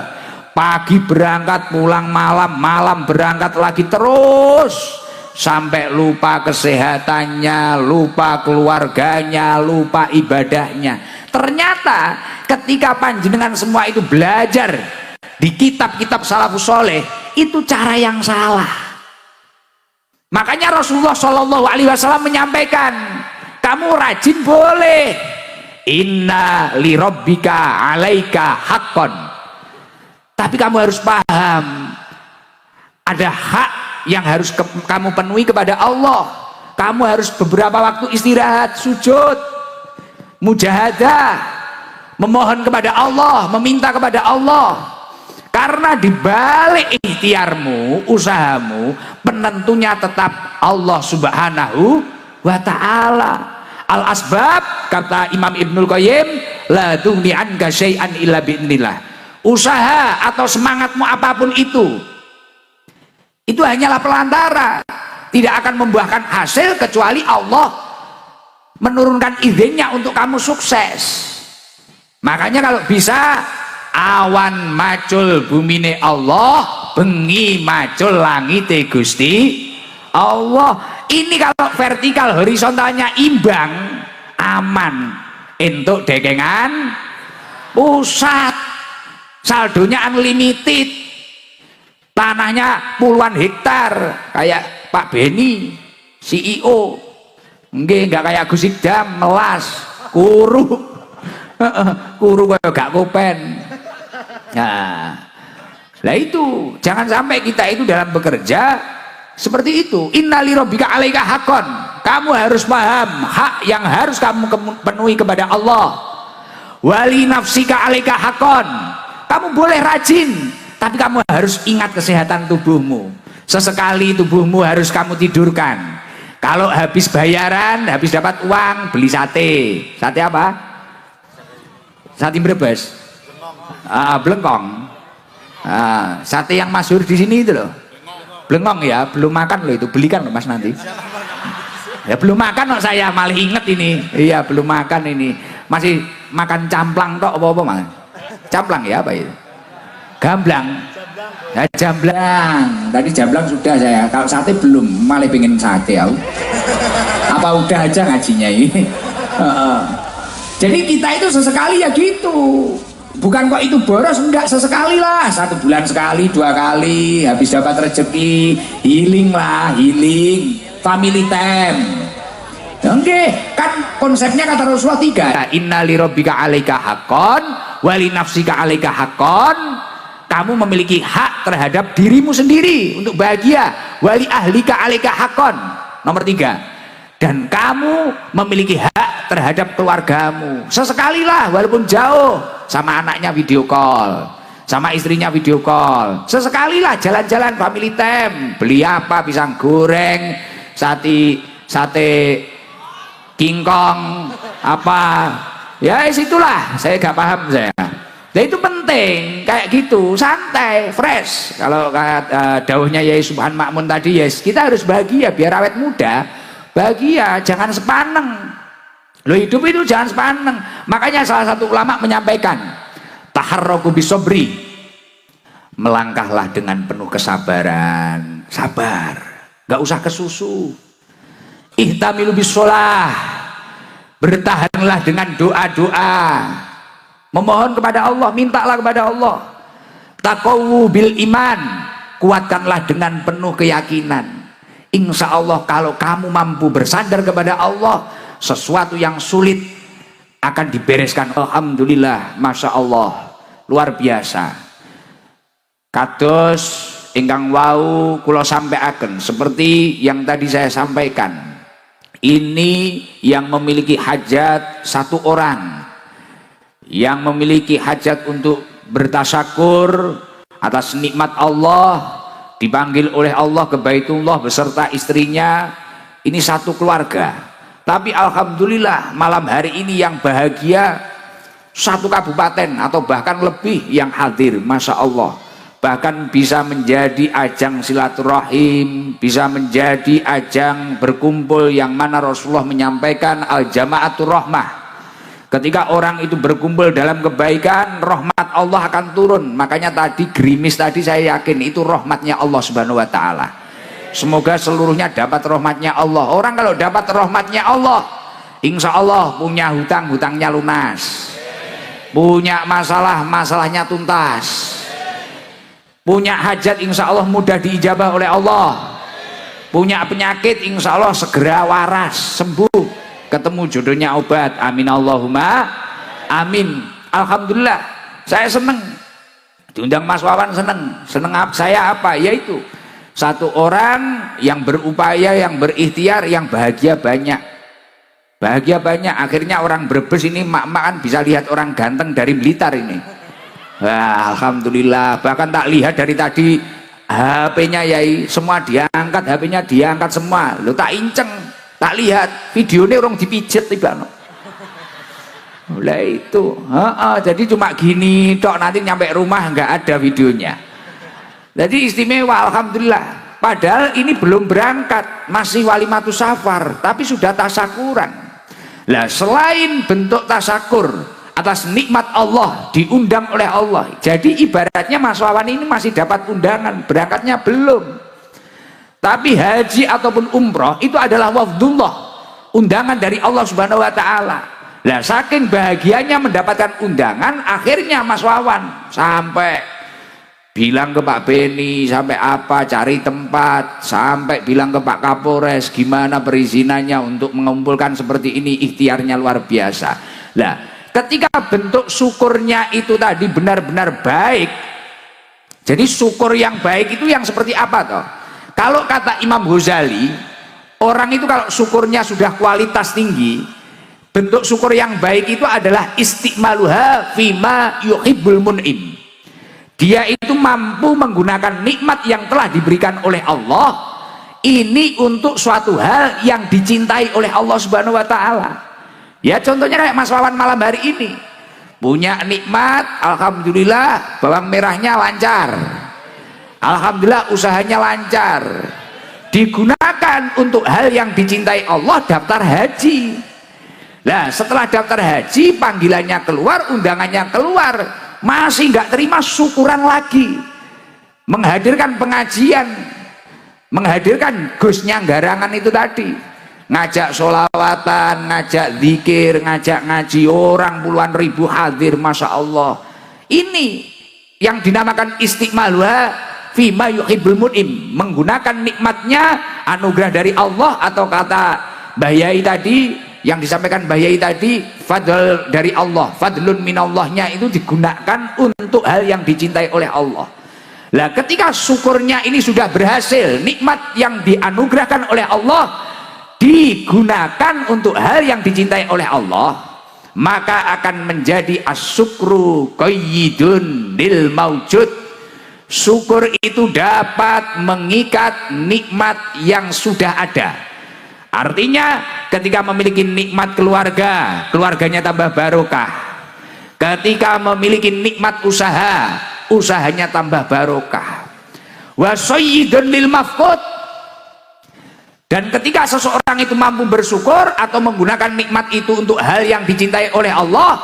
pagi berangkat pulang malam, malam berangkat lagi, terus sampai lupa kesehatannya, lupa keluarganya, lupa ibadahnya. Ternyata ketika panjenengan semua itu belajar di kitab-kitab salafus soleh, itu cara yang salah. Makanya Rasulullah Shallallahu Alaihi Wasallam menyampaikan, kamu rajin boleh, inna li rabbika alaika haqqan, tapi kamu harus paham ada hak yang harus kamu penuhi kepada Allah. Kamu harus beberapa waktu istirahat, sujud, mujahadah, memohon kepada Allah, meminta kepada Allah. Karena di balik ikhtiarmu, usahamu, penentunya tetap Allah Subhanahu wa ta'ala. Al asbab, kata Imam Ibnul Qayyim, la tughni anka syai'an illa bi'nillah. Usaha atau semangatmu apapun itu hanyalah pelantara, tidak akan membuahkan hasil kecuali Allah menurunkan izinnya untuk kamu sukses. Makanya kalau bisa, awan macul bumine Allah, bengi macul langite Gusti Allah. Ini kalau vertikal horizontalnya imbang, aman untuk dekengan pusat, saldonya unlimited, tanahnya puluhan hektar, kayak Pak Beni CEO, nggak kayak Gus Idam melas kuru kayak gak kopen. Nah itu jangan sampai kita itu dalam bekerja seperti itu. Innali rabbika alaika haqqan, kamu harus paham hak yang harus kamu penuhi kepada Allah. Wali nafsika alaika haqqan, kamu boleh rajin, tapi kamu harus ingat kesehatan tubuhmu. Sesekali tubuhmu harus kamu tidurkan. Kalau habis bayaran, habis dapat uang, beli sate. Sate apa? Sate Brebes. Blengkong. Sate yang masyhur di sini itu loh. Blengkong ya, belum makan loh itu, belikan loh Mas nanti. Ya belum makan loh saya, malah inget ini. Iya belum makan ini, masih makan camplang tok apa Mas? Camplang ya apa itu? Gamblang. Ya jamblang. Tadi jamblang sudah saya. Kalau sate belum, malah pengen sate aku. Apa udah aja ngajinya ini? Jadi kita itu sesekali ya gitu. Bukan kok itu boros, enggak, sesekali lah, 1 bulan sekali, 2 kali, habis dapat rezeki, healing lah, healing, family time. Oke, kan konsepnya kata Rasulullah 3. Inna li rabbika alaika haqqan, wali nafsika alaika haqqan. Kamu memiliki hak terhadap dirimu sendiri untuk bahagia. Wali ahlika alaika haqqan. Nomor 3. Dan kamu memiliki hak terhadap keluargamu. Sesekali lah, walaupun jauh, sama anaknya video call, sama istrinya video call. Sesekali lah jalan-jalan family time, beli apa, pisang goreng, sate kingkong, apa ya situlah, saya gak paham saya. Nah itu penting, kayak gitu, santai, fresh. Kalau dawuhnya Yai Subhan Makmun tadi, yes, kita harus bahagia biar awet muda. Bahagia, jangan sepaneng. Lo hidup itu jangan sepaneng. Makanya salah satu ulama menyampaikan, taharraku bisobri, melangkahlah dengan penuh kesabaran, sabar, gak usah kesusu. Ihtamilu bisolah, bertahanlah dengan doa-doa, memohon kepada Allah, mintalah kepada Allah. Taqawu bil iman, kuatkanlah dengan penuh keyakinan. Insya Allah kalau kamu mampu bersandar kepada Allah, sesuatu yang sulit akan dibereskan. Alhamdulillah, Masya Allah, luar biasa. Kados ingkang wau kula sampaikan, seperti yang tadi saya sampaikan, ini yang memiliki hajat 1 orang, yang memiliki hajat untuk bertasyakur atas nikmat Allah, dipanggil oleh Allah ke Baitullah beserta istrinya. Ini 1 keluarga. Tapi alhamdulillah malam hari ini yang bahagia satu kabupaten atau bahkan lebih yang hadir, Masya Allah. Bahkan bisa menjadi ajang silaturahim, bisa menjadi ajang berkumpul, yang mana Rasulullah menyampaikan al-jama'atur rahmah. Ketika orang itu berkumpul dalam kebaikan, rahmat Allah akan turun. Makanya tadi gerimis tadi saya yakin itu rahmatnya Allah Subhanahu wa taala. Semoga seluruhnya dapat rahmatnya Allah. Orang kalau dapat rahmatnya Allah, insya Allah punya hutang, hutangnya lunas, punya masalah, masalahnya tuntas, punya hajat insya Allah mudah diijabah oleh Allah, punya penyakit insya Allah segera waras, sembuh, ketemu jodohnya obat. Amin Allahumma amin. Alhamdulillah saya seneng diundang Mas Wawan, seneng saya apa? Yaitu satu orang yang berupaya, yang berikhtiar, yang bahagia banyak. Bahagia banyak. Akhirnya orang Brebes ini mak-mak kan bisa lihat orang ganteng dari Blitar ini. Wah, alhamdulillah. Bahkan tak lihat dari tadi HP-nya Yai semua diangkat, HP-nya diangkat semua. Lo tak inceng, tak lihat videonya orang dipijet tiba. Mulai itu. Jadi cuma gini tok, nanti nyampe rumah nggak ada videonya. Jadi istimewa, alhamdulillah. Padahal ini belum berangkat, masih walimatus safar, tapi sudah tasakuran. Lah selain bentuk tasakur atas nikmat Allah, diundang oleh Allah. Jadi ibaratnya Mas Wawan ini masih dapat undangan, berangkatnya belum. Tapi haji ataupun umroh itu adalah wafdullah, undangan dari Allah Subhanahu wa taala. Lah saking bahagianya mendapatkan undangan, akhirnya Mas Wawan sampai bilang ke Pak Beni, sampai apa, cari tempat, sampai bilang ke Pak Kapolres gimana perizinannya untuk mengumpulkan seperti ini. Ikhtiarnya luar biasa. Lah ketika bentuk syukurnya itu tadi benar-benar baik, jadi syukur yang baik itu yang seperti apa toh? Kalau kata Imam Ghazali, orang itu kalau syukurnya sudah kualitas tinggi, bentuk syukur yang baik itu adalah istiqmaluha fima yuhibbul mun'im. Dia itu mampu menggunakan nikmat yang telah diberikan oleh Allah ini untuk suatu hal yang dicintai oleh Allah Subhanahu wa taala. Ya contohnya kayak Mas Wawan malam hari ini punya nikmat, alhamdulillah bawang merahnya lancar, alhamdulillah usahanya lancar, digunakan untuk hal yang dicintai Allah, daftar haji. Nah setelah daftar haji, panggilannya keluar, undangannya keluar, masih nggak terima, syukuran lagi, menghadirkan pengajian, menghadirkan Gusnya Garangan itu tadi, ngajak sholawatan, ngajak zikir, ngajak ngaji, orang puluhan ribu hadir, Masya Allah. Ini yang dinamakan istiqmaluha fima yuhibbul mun'im, menggunakan nikmatnya, anugerah dari Allah, atau kata Mbah Yai tadi, yang disampaikan Mbah Yai tadi, fadl dari Allah, fadlun minallahnya itu digunakan untuk hal yang dicintai oleh Allah. Lah ketika syukurnya ini sudah berhasil, nikmat yang dianugerahkan oleh Allah digunakan untuk hal yang dicintai oleh Allah, maka akan menjadi asyukru qayyidun lil maujud. Syukur itu dapat mengikat nikmat yang sudah ada. Artinya ketika memiliki nikmat keluarga, keluarganya tambah barokah. Ketika memiliki nikmat usaha, usahanya tambah barokah. Wa sayyidun lil mafqud. Dan ketika seseorang itu mampu bersyukur atau menggunakan nikmat itu untuk hal yang dicintai oleh Allah,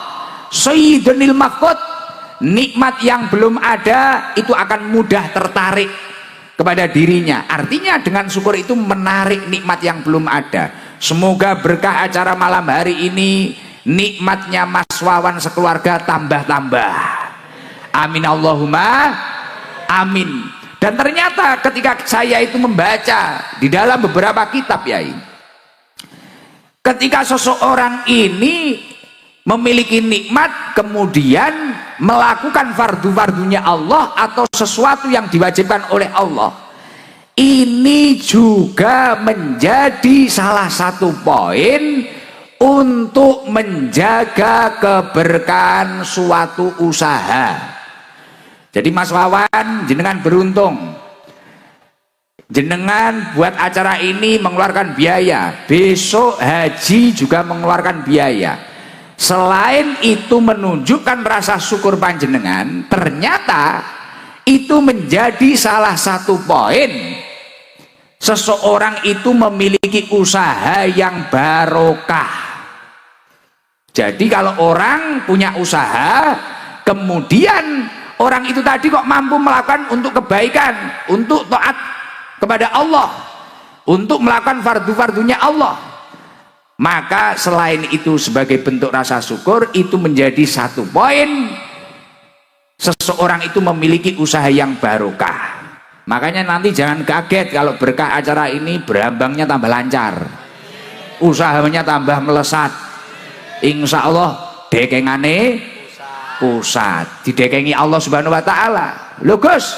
sayyidun lil mafqud, nikmat yang belum ada itu akan mudah tertarik kepada dirinya. Artinya dengan syukur itu menarik nikmat yang belum ada. Semoga berkah acara malam hari ini, nikmatnya Mas Wawan sekeluarga tambah-tambah. Amin Allahumma amin. Dan ternyata ketika saya itu membaca di dalam beberapa kitab Yai, ketika seseorang ini memiliki nikmat kemudian melakukan fardu-fardunya Allah atau sesuatu yang diwajibkan oleh Allah, ini juga menjadi salah satu poin untuk menjaga keberkahan suatu usaha. Jadi Mas Wawan, jenengan beruntung, jenengan buat acara ini mengeluarkan biaya, besok haji juga mengeluarkan biaya. Selain itu menunjukkan rasa syukur panjenengan, ternyata itu menjadi salah satu poin seseorang itu memiliki usaha yang barokah. Jadi kalau orang punya usaha, kemudian orang itu tadi kok mampu melakukan untuk kebaikan, untuk taat kepada Allah, untuk melakukan fardu-fardunya Allah, maka selain itu sebagai bentuk rasa syukur, itu menjadi satu poin seseorang itu memiliki usaha yang barokah. Makanya nanti jangan kaget kalau berkah acara ini berambangnya tambah lancar, usahanya tambah melesat. Insya Allah dekengane pusat, didekengi Allah Subhanahu wa Ta'ala. Loh Gus,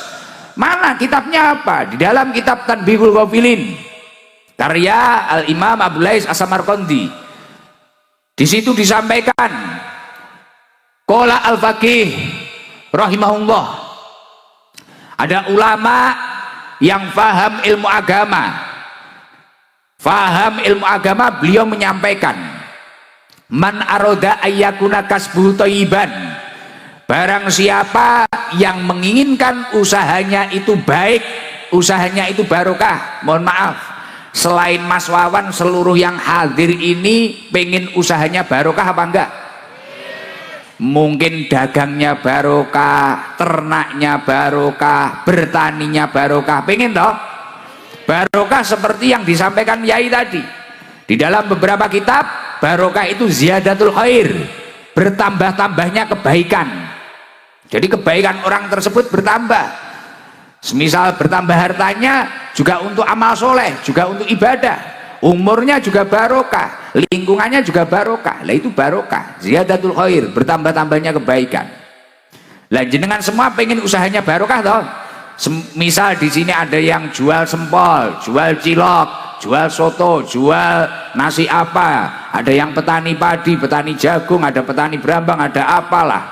mana kitabnya apa? Di dalam kitab Tanbihul Ghafilin karya Al-Imam Abu Lais As-Samarqandi, di situ disampaikan qala al-faqih rahimahullah, ada ulama yang faham ilmu agama, beliau menyampaikan, man aroda ayyakuna kasbuhu thayyiban, barang siapa yang menginginkan usahanya itu baik, usahanya itu barokah. Mohon maaf, selain Mas Wawan, seluruh yang hadir ini pengen usahanya barokah apa enggak? Mungkin dagangnya barokah, ternaknya barokah, bertaninya barokah, pengen toh? Barokah seperti yang disampaikan Yai tadi di dalam beberapa kitab. Barokah itu ziyadatul khair, bertambah-tambahnya kebaikan. Jadi kebaikan orang tersebut bertambah. Semisal bertambah hartanya juga untuk amal soleh, juga untuk ibadah. Umurnya juga barokah, lingkungannya juga barokah. Lah itu barokah, ziyadatul khair, bertambah-tambahnya kebaikan. Lah jenengan semua pengen usahanya barokah toh? Misal di sini ada yang jual sempol, jual cilok, jual soto, jual nasi apa, ada yang petani padi, petani jagung, ada petani berambang, ada apalah.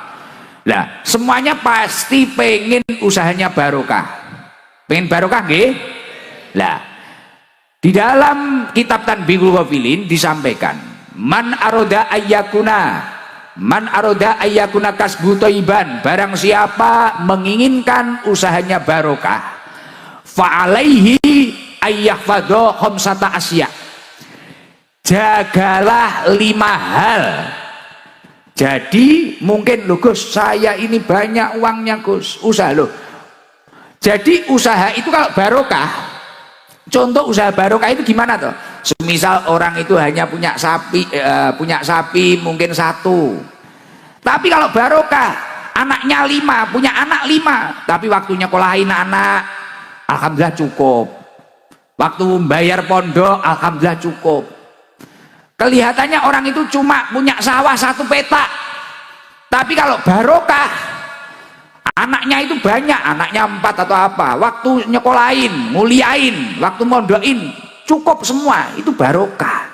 Lah semuanya pasti pengen usahanya barokah. Pengen barokah nggih? Lah di dalam kitab Tanbihul Ghafilin disampaikan, man aroda ayyakuna kasbu thayyiban, barang siapa menginginkan usahanya barokah, fa'alaihi ayyahfadho khamsata asya, jagalah 5 hal. Jadi mungkin loh Gus, saya ini banyak uangnya Gus, usaha loh. Jadi usaha itu kalau barokah, contoh usaha barokah itu gimana toh? Semisal orang itu hanya punya sapi mungkin 1, tapi kalau barokah anaknya 5, punya anak 5, tapi waktunya kolahin anak, alhamdulillah cukup. Waktu bayar pondok, alhamdulillah cukup. Kelihatannya orang itu cuma punya sawah 1 petak, tapi kalau barokah anaknya itu banyak, anaknya 4 atau apa, waktu nyekolahin, muliain, waktu mondokin, cukup semua, itu barokah.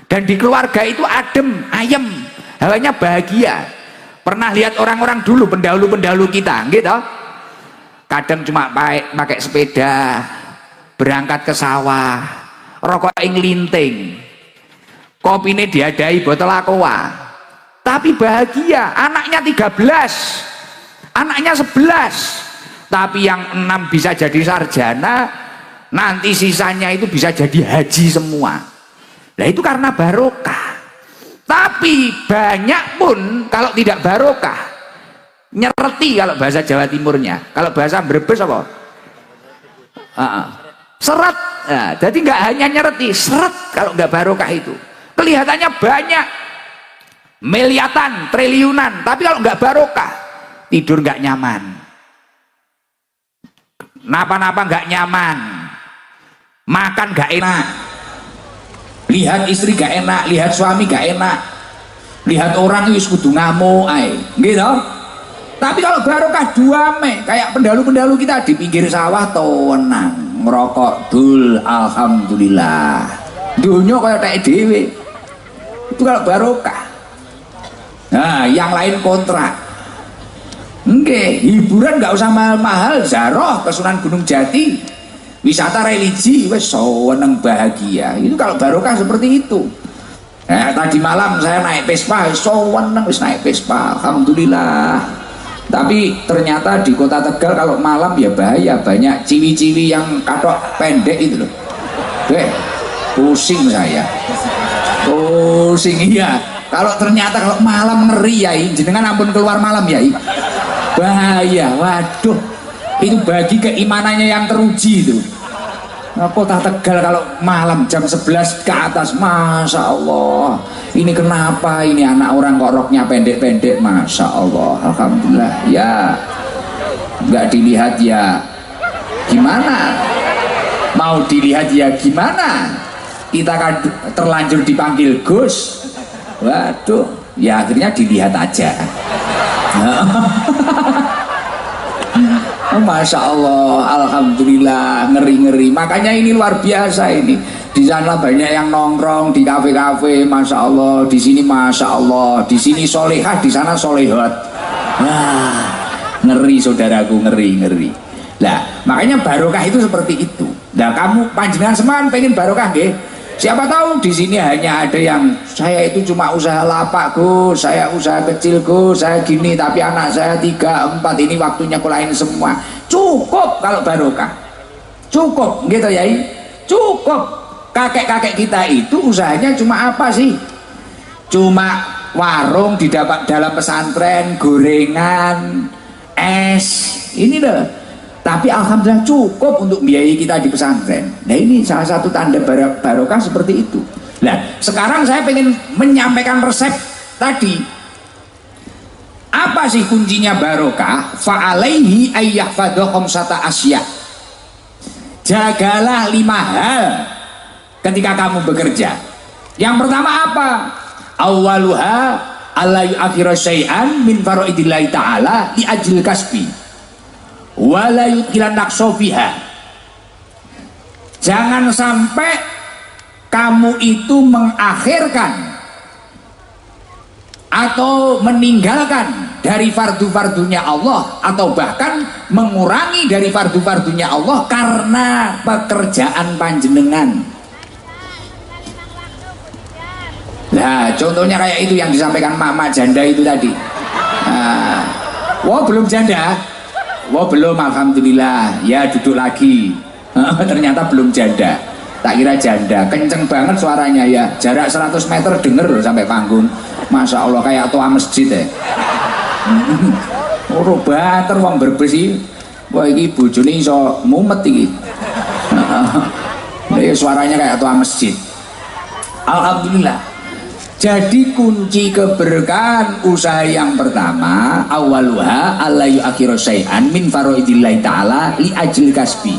Dan di keluarga itu adem, ayem, hawanya bahagia. Pernah lihat orang-orang dulu, pendahulu-pendahulu kita gitu, kadang cuma pakai sepeda berangkat ke sawah, rokok linting, kopinya diadai botol aqua, tapi bahagia. Anaknya 13, anaknya 11, tapi yang 6 bisa jadi sarjana, nanti sisanya itu bisa jadi haji semua. Nah itu karena barokah. Tapi banyak pun kalau tidak barokah, nyereti kalau bahasa Jawa Timurnya, kalau bahasa Brebes apa? Seret. Nah, jadi nggak hanya nyereti, seret kalau nggak barokah itu. Kelihatannya banyak, miliatan, triliunan, tapi kalau nggak barokah, tidur nggak nyaman, napa-napa nggak nyaman, makan nggak enak, lihat istri nggak enak, lihat suami nggak enak, lihat orang itu kudu ngamuk gitu. Tapi kalau barokah duame, kayak pendahulu-pendahulu kita di pinggir sawah tenang, ngerokok dul, alhamdulillah, dunia kayak tak dewe. Itu kalau barokah. Nah yang lain kontrak. Oke, hiburan nggak usah mahal-mahal, zaroh ke Sunan Gunung Jati, wisata religi, wes seneng bahagia. Itu kalau barokah seperti itu. Tadi malam saya naik Vespa, sowan wis naik Vespa, alhamdulillah. Tapi ternyata di kota Tegal kalau malam ya bahaya, banyak ciwi-ciwi yang katok pendek itu loh. Pusing saya. Pusing iya. Kalau ternyata kalau malam ngeri ya, jenengan ampun keluar malam ya, bahaya. Waduh, itu bagi keimanannya yang teruji itu. Kota Tegal kalau malam jam 11 ke atas, Masya Allah, ini kenapa ini anak orang kok roknya pendek-pendek, Masya Allah, alhamdulillah ya. Nggak dilihat ya gimana, mau dilihat ya gimana, kita kan terlanjur dipanggil Gus. Waduh, ya akhirnya dilihat aja. Masya Allah, alhamdulillah, ngeri-ngeri. Makanya ini luar biasa ini. Di sana banyak yang nongkrong di kafe-kafe, Masya Allah. Di sini Masya Allah. Di sini solehah, di sana solehot. Wah, ngeri saudaraku, ngeri-ngeri. Nah, makanya barokah itu seperti itu. Nah, kamu panjenengan seman pengen barokah nggih? Siapa tahu di sini hanya ada yang saya itu cuma usaha lapak Gus, saya usaha kecil Gus, saya gini, tapi anak saya 3, 4 ini waktunya kulain semua. Cukup kalau barokah, cukup gitu ya, cukup. Kakek-kakek kita itu usahanya cuma apa sih? Cuma warung di dalam pesantren, gorengan, es, ini loh. Tapi alhamdulillah cukup untuk biayai kita di pesantren. Nah ini salah satu tanda barokah seperti itu. Nah sekarang saya pengen menyampaikan resep tadi. Apa sih kuncinya barokah? Fa'alaihi ayyahfadha khamsata asya. Jagalah 5 hal ketika kamu bekerja. Yang pertama apa? Awaluha alla yu'akhira syai'an min faraidillahi ta'ala li ajil kasbi. Wala yutkilan naksofiha. Jangan sampai kamu itu mengakhirkan atau meninggalkan dari fardu-fardunya Allah, atau bahkan mengurangi dari fardu-fardunya Allah karena pekerjaan panjenengan. Nah contohnya kayak itu yang disampaikan mama janda itu tadi. Wah belum janda. Wah belum, alhamdulillah. Ya duduk lagi. Ternyata belum janda. Tak kira janda. Kenceng banget suaranya ya. Jarak 100 meter denger loh sampai panggung. Masya Allah kayak toa masjid ya. Ora banter wong berbesi. Wah iki bojone iso mumet iki. Suaranya kayak toa masjid. Alhamdulillah. Jadi kunci keberkahan usaha yang pertama, awaluha alla yu'akhiru syai'an min faraidillahi ta'ala li ajil kasbi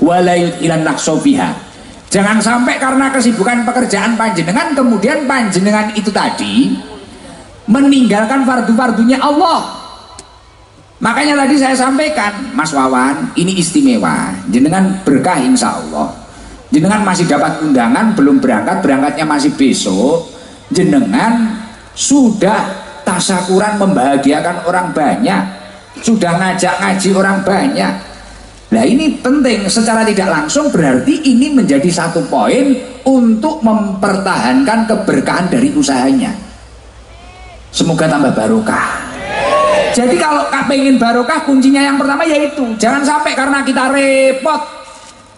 wa la yut'ilan naqsofiha. Jangan sampai karena kesibukan pekerjaan panjenengan kemudian panjenengan itu tadi meninggalkan fardu-fardunya Allah. Makanya tadi saya sampaikan, Mas Wawan, ini istimewa. Jenengan berkah insya Allah. Jenengan masih dapat undangan, belum berangkat, berangkatnya masih besok. Jenengan sudah tasyakuran membahagiakan orang banyak, sudah ngajak ngaji orang banyak. Nah ini penting, secara tidak langsung berarti ini menjadi satu poin untuk mempertahankan keberkahan dari usahanya. Semoga tambah barokah. Jadi kalau pengen barokah kuncinya yang pertama yaitu jangan sampai karena kita repot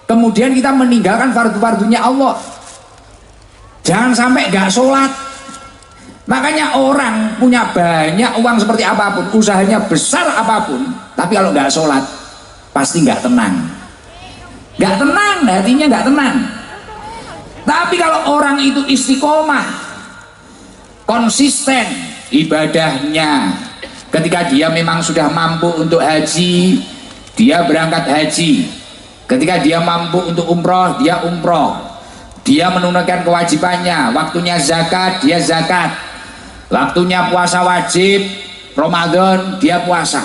kemudian kita meninggalkan fardu-fardunya Allah. Jangan sampai gak sholat. Makanya orang punya banyak uang seperti apapun, usahanya besar apapun, tapi kalau gak sholat pasti gak tenang. Gak tenang, hatinya gak tenang. Tapi kalau orang itu istiqomah, konsisten ibadahnya, ketika dia memang sudah mampu untuk haji, dia berangkat haji. Ketika dia mampu untuk umroh, dia umroh. Dia menunaikan kewajibannya, waktunya zakat, dia zakat. Waktunya puasa wajib, Ramadan, dia puasa.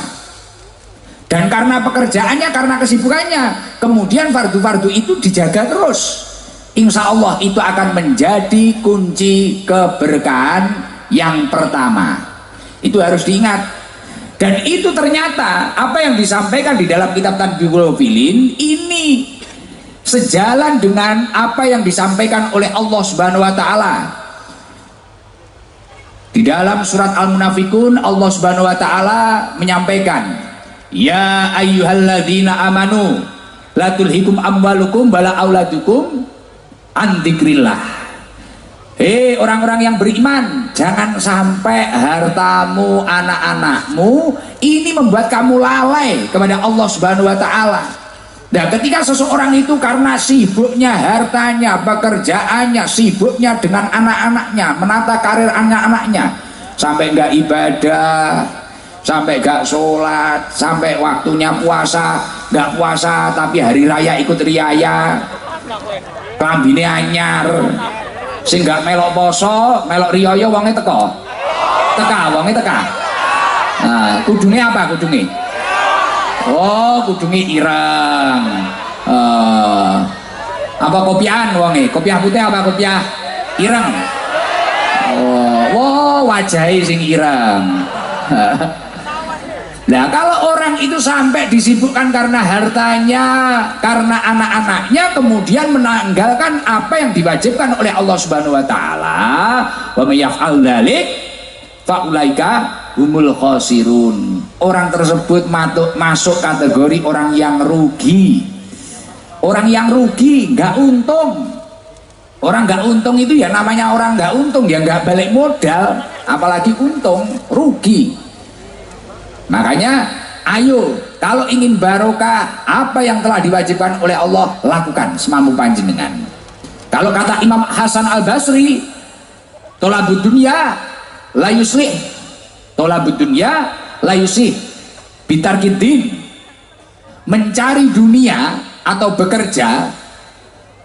Dan karena pekerjaannya, karena kesibukannya, kemudian fardu-fardu itu dijaga terus. Insya Allah itu akan menjadi kunci keberkahan yang pertama. Itu harus diingat. Dan itu ternyata apa yang disampaikan di dalam kitab Tanbihul Filin ini sejalan dengan apa yang disampaikan oleh Allah Subhanahu wa taala. Di dalam surat Al-Munafikun Allah Subhanahu wa taala menyampaikan, ya ayyuhalladzina amanu la tulhikum amwalukum wala auladukum an dzikrillah. Hei orang-orang yang beriman, jangan sampai hartamu, anak-anakmu ini membuat kamu lalai kepada Allah Subhanahu wa taala. Nah, ketika seseorang itu karena sibuknya hartanya, pekerjaannya, sibuknya dengan anak-anaknya, menata karir anak-anaknya, sampai enggak ibadah, sampai enggak sholat, sampai waktunya puasa, enggak puasa tapi hari raya ikut riaya, klambine anyar, sing gak melok poso, melok riyaya wonge teka. Wonge teka. Nah, kudune apa kudune? Oh, kudune ireng. Apa kopiahan wonge? Kopiah putih apa kopiah ireng? Oh, wow, wajahe sing ireng. Nah, kalau orang itu sampai disibukkan karena hartanya, karena anak-anaknya, kemudian menanggalkan apa yang diwajibkan oleh Allah Subhanahu wa taala, wa may yaf'al dzalik fa ulaika humul khasirun. Orang tersebut masuk kategori orang yang rugi. Orang yang rugi, nggak untung. Orang nggak untung itu ya namanya orang nggak untung, ya nggak balik modal, apalagi untung, rugi. Makanya ayo kalau ingin barokah, apa yang telah diwajibkan oleh Allah lakukan semampu panjenengan. Kalau kata Imam Hasan Al-Basri, tolabud dunya la yuslih, tolabud dunya la yuslih bitarkid din. Mencari dunia atau bekerja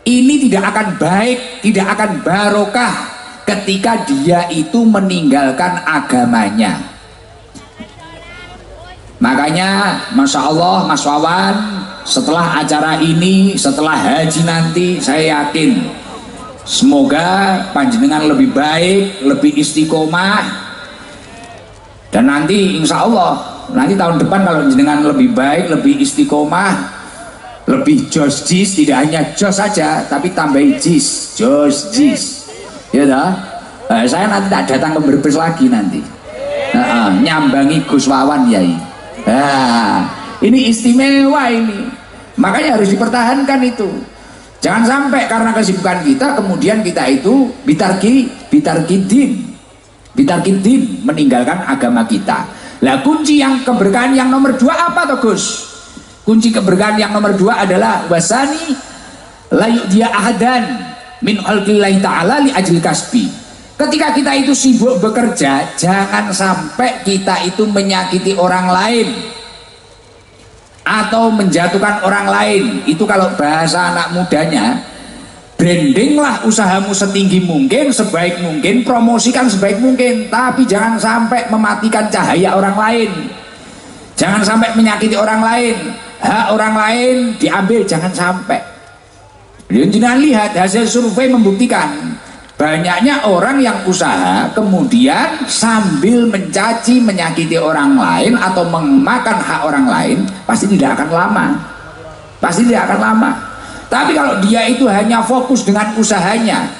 ini tidak akan baik, tidak akan barokah ketika dia itu meninggalkan agamanya. Makanya Masya Allah Mas Wawan, setelah acara ini, setelah haji nanti, saya yakin semoga panjenengan lebih baik, lebih istiqomah, dan nanti insya Allah nanti tahun depan kalau panjenengan lebih baik, lebih istiqomah, lebih jos jis, tidak hanya jos saja tapi tambahin jis, jos jis ya dah. Saya nanti tak datang ke Brebes lagi nanti, nyambangi Gus Wawan Yai. Nah, ini istimewa ini. Makanya harus dipertahankan itu. Jangan sampai karena kesibukan kita kemudian kita itu bitarkidin meninggalkan agama kita. Lah kunci yang keberkahan yang nomor 2 apa toh Gus? Kunci keberkahan yang nomor 2 adalah wasani la yu'diya ahadan min khalqillahi ta'ala li ajli kasbi. Ketika kita itu sibuk bekerja, jangan sampai kita itu menyakiti orang lain atau menjatuhkan orang lain. Itu kalau bahasa anak mudanya, brandinglah usahamu setinggi mungkin, sebaik mungkin, promosikan sebaik mungkin, tapi jangan sampai mematikan cahaya orang lain, jangan sampai menyakiti orang lain, hak orang lain diambil, jangan sampai. Jangan lihat hasil survei membuktikan banyaknya orang yang usaha kemudian sambil mencaci, menyakiti orang lain atau memakan hak orang lain, pasti tidak akan lama, pasti tidak akan lama. Tapi kalau dia itu hanya fokus dengan usahanya,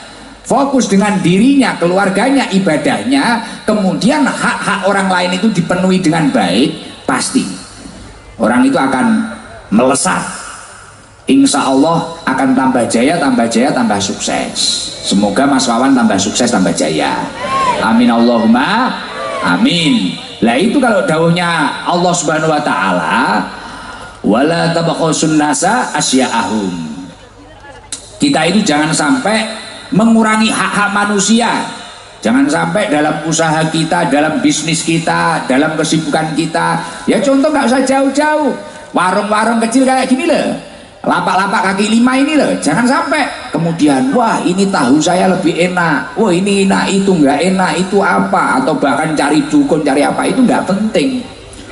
fokus dengan dirinya, keluarganya, ibadahnya, kemudian hak-hak orang lain itu dipenuhi dengan baik, pasti orang itu akan melesat. Insya Allah akan tambah jaya, tambah jaya, tambah sukses. Semoga Mas Wawan tambah sukses, tambah jaya. Amin Allahumma amin. Lah itu kalau dawuhnya Allah Subhanahu wa taala, wala tabaqasun nasa asya'ahum. Kita itu jangan sampai mengurangi hak-hak manusia. Jangan sampai dalam usaha kita, dalam bisnis kita, dalam kesibukan kita. Ya contoh nggak usah jauh-jauh. Warung-warung kecil kayak gini loh, lapak-lapak kaki 5 ini loh, jangan sampai kemudian wah ini tahu saya lebih enak, wah ini enak, itu nggak enak, itu apa, atau bahkan cari dukun, cari apa, itu nggak penting.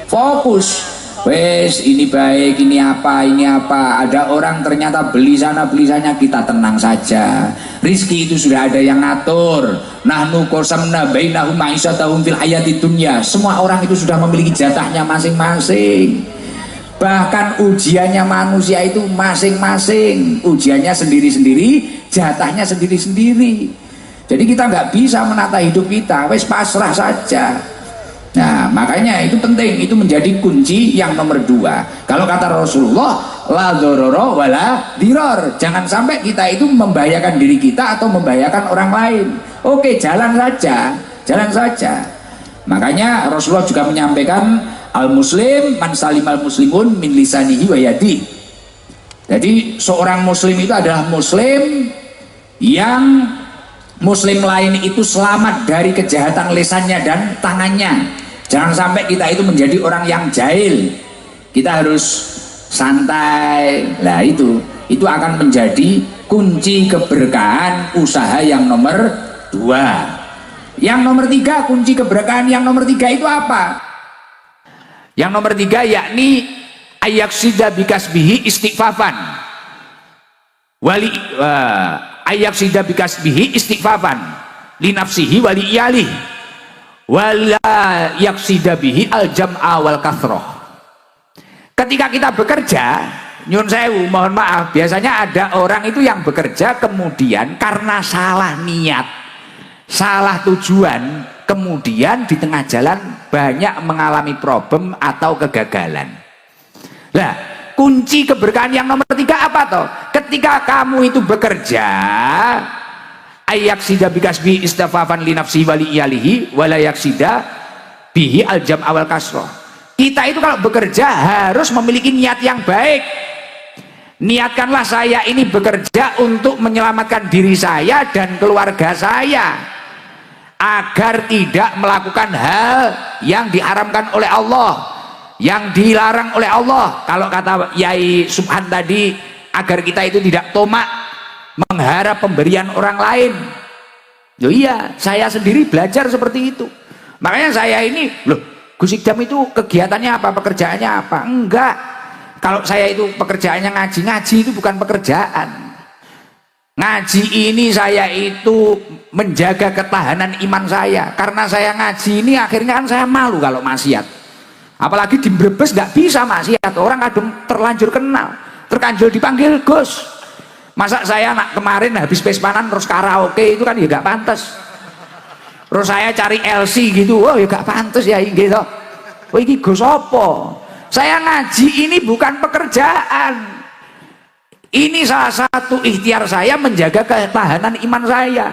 Fokus, wes ini baik, ini apa, ini apa. Ada orang ternyata beli sana beli sana, kita tenang saja, rizki itu sudah ada yang ngatur. Nahnu qasamna bainahum ma'isyatahum fil hayatid dunya. Semua orang itu sudah memiliki jatahnya masing-masing. Bahkan ujiannya manusia itu masing-masing, ujiannya sendiri-sendiri, jatahnya sendiri-sendiri. Jadi kita nggak bisa menata hidup kita, wes pasrah saja. Nah makanya itu penting, itu menjadi kunci yang nomor 2. Kalau kata Rasulullah, la dororo wala diror, jangan sampai kita itu membahayakan diri kita atau membahayakan orang lain. Oke, jalan saja, jalan saja. Makanya Rasulullah juga menyampaikan, al muslim man salimal muslimun min lisanihi wa yadi. Jadi seorang muslim itu adalah muslim yang muslim lain itu selamat dari kejahatan lisannya dan tangannya. Jangan sampai kita itu menjadi orang yang jahil. Kita harus santai. Nah itu akan menjadi kunci keberkahan usaha yang nomor 2. Yang nomor 3, kunci keberkahan yang nomor 3 itu apa? Yang nomor 3 yakni ayaksida bikasbihi istighfafan wali ayaksida bikasbihi istighfafan linafsihi wali iyalih wala yaksida bihi al jam'a wal kathroh. Ketika kita bekerja, nyun sewu, mohon maaf, biasanya ada orang itu yang bekerja kemudian karena salah niat, salah tujuan, kemudian di tengah jalan banyak mengalami problem atau kegagalan. Nah, kunci keberkahan yang nomor 3 apa toh? Ketika kamu itu bekerja, ayaksida bikasbi istafafan li nafsi wali iyalihi wala yaksida bihi al jam awal kasroh. Kita itu kalau bekerja harus memiliki niat yang baik. Niatkanlah saya ini bekerja untuk menyelamatkan diri saya dan keluarga saya agar tidak melakukan hal yang diharamkan oleh Allah, yang dilarang oleh Allah. Kalau kata Yai Subhan tadi, agar kita itu tidak tomak mengharap pemberian orang lain. Loh iya, saya sendiri belajar seperti itu. Makanya saya ini, loh Gus Ikdam itu kegiatannya apa, pekerjaannya apa? Enggak. Kalau saya itu pekerjaannya ngaji itu bukan pekerjaan. Ngaji ini saya itu menjaga ketahanan iman saya. Karena saya ngaji ini akhirnya kan saya malu kalau maksiat. Apalagi di Brebes nggak bisa maksiat, orang kadang terlanjur kenal, terkanjul dipanggil Gus. Masa saya kemarin habis pespanan terus karaoke, itu kan ya gak pantas. Terus saya cari LC gitu, oh ya gak pantas ya gitu. Oh ini Gus apa? Saya ngaji ini bukan pekerjaan. Ini salah satu ikhtiar saya menjaga ketahanan iman saya.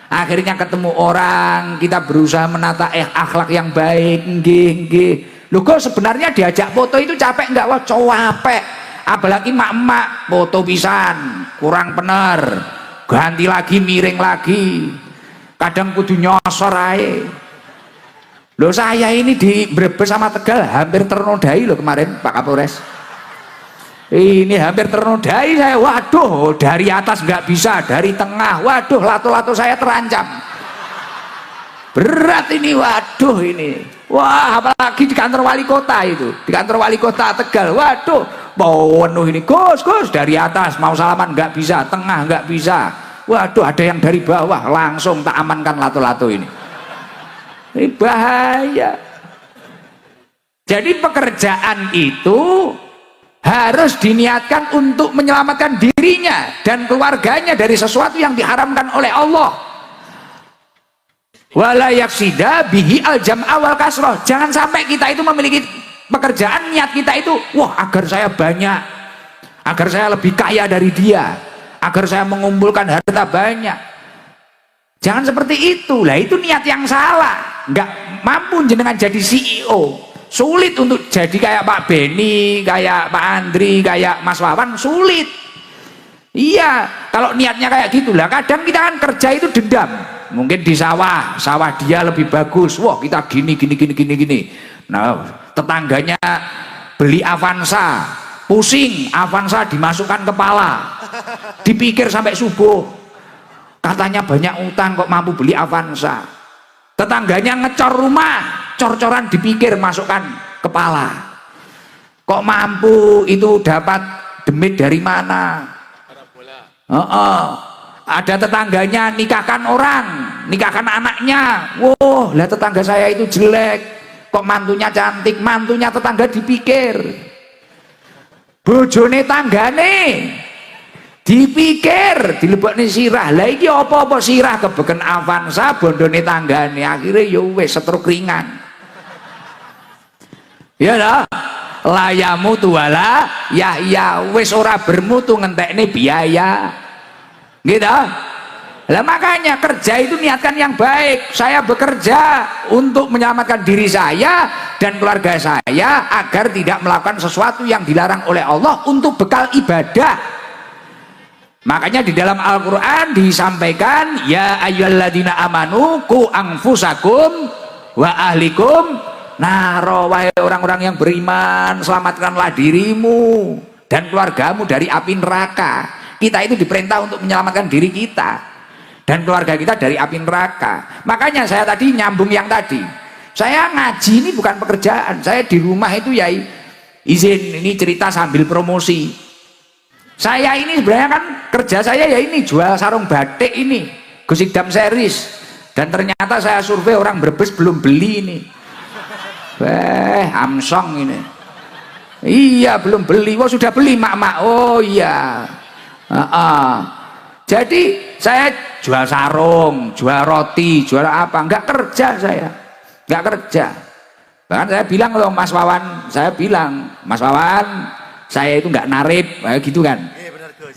Akhirnya ketemu orang, kita berusaha menata akhlak yang baik. Nggih. Loh kok sebenarnya diajak foto itu capek enggak? Wah capek. Apalagi mak-mak foto pisan kurang bener, ganti lagi, miring lagi, kadang kudu nyosor ae. Loh saya ini di Brebes sama Tegal hampir ternodai loh kemarin Pak Kapolres. Ini hampir ternodai saya, waduh dari atas nggak bisa, dari tengah, waduh lato-lato saya terancam. Berat ini, waduh ini. Wah apalagi di kantor wali kota itu, di kantor wali kota Tegal, waduh penuh ini. Gus dari atas mau salaman nggak bisa, tengah nggak bisa, waduh ada yang dari bawah, langsung tak amankan lato-lato ini. Ini bahaya. Jadi pekerjaan itu harus diniatkan untuk menyelamatkan dirinya dan keluarganya dari sesuatu yang diharamkan oleh Allah. Wala yaksida bihi al jam'a wal kasroh. Jangan sampai kita itu memiliki pekerjaan, niat kita itu wah agar saya banyak, agar saya lebih kaya dari dia, agar saya mengumpulkan harta banyak. Jangan seperti itu. Lah itu niat yang salah. Nggak mampu jenengan jadi CEO, sulit untuk jadi kayak Pak Beni, kayak Pak Andri, kayak Mas Wawan, sulit. Iya, kalau niatnya kayak gitulah. Kadang kita kan kerja itu dendam. Mungkin di sawah dia lebih bagus. Wah, kita gini. Nah, tetangganya beli Avanza, pusing, Avanza dimasukkan kepala. Dipikir sampai subuh. Katanya banyak utang kok mampu beli Avanza. Tetangganya ngecor rumah, cor-coran dipikir masukkan kepala. Kok mampu itu dapat demit dari mana? Ada tetangganya nikahkan orang, nikahkan anaknya. Wah, lah tetangga saya itu jelek, kok mantunya cantik, mantunya tetangga dipikir. Bojone tanggane dipikir dilebokne sirah. Lah iki apa-apa sirah kebeken Avanza bondone tanggane akhirnya ya wis setruk ringan. Ya dah layamu tuwala ya wis ora bermutu ngentekne biaya gitu. Lah makanya kerja itu niatkan yang baik. Saya bekerja untuk menyelamatkan diri saya dan keluarga saya agar tidak melakukan sesuatu yang dilarang oleh Allah untuk bekal ibadah. Makanya di dalam Al-Quran disampaikan ya ayyuhalladzina amanu qu anfusakum wa ahlikum naro, wahai orang-orang yang beriman, selamatkanlah dirimu dan keluargamu dari api neraka. Kita itu diperintah untuk menyelamatkan diri kita dan keluarga kita dari api neraka. Makanya saya tadi nyambung yang tadi, saya ngaji ini bukan pekerjaan. Saya di rumah itu ya izin ini cerita sambil promosi. Saya ini sebenarnya kan kerja saya ya ini jual sarung batik ini Gusikdam series, dan ternyata saya survei orang Brebes belum beli ini. Amsong ini. Iya belum beli. Wah sudah beli mak-mak. Oh iya. Jadi saya jual sarung, jual roti, jual apa? Enggak kerja saya. Enggak kerja. Bahkan saya bilang loh Mas Wawan, saya bilang Mas Wawan, saya itu enggak narip, gitu kan?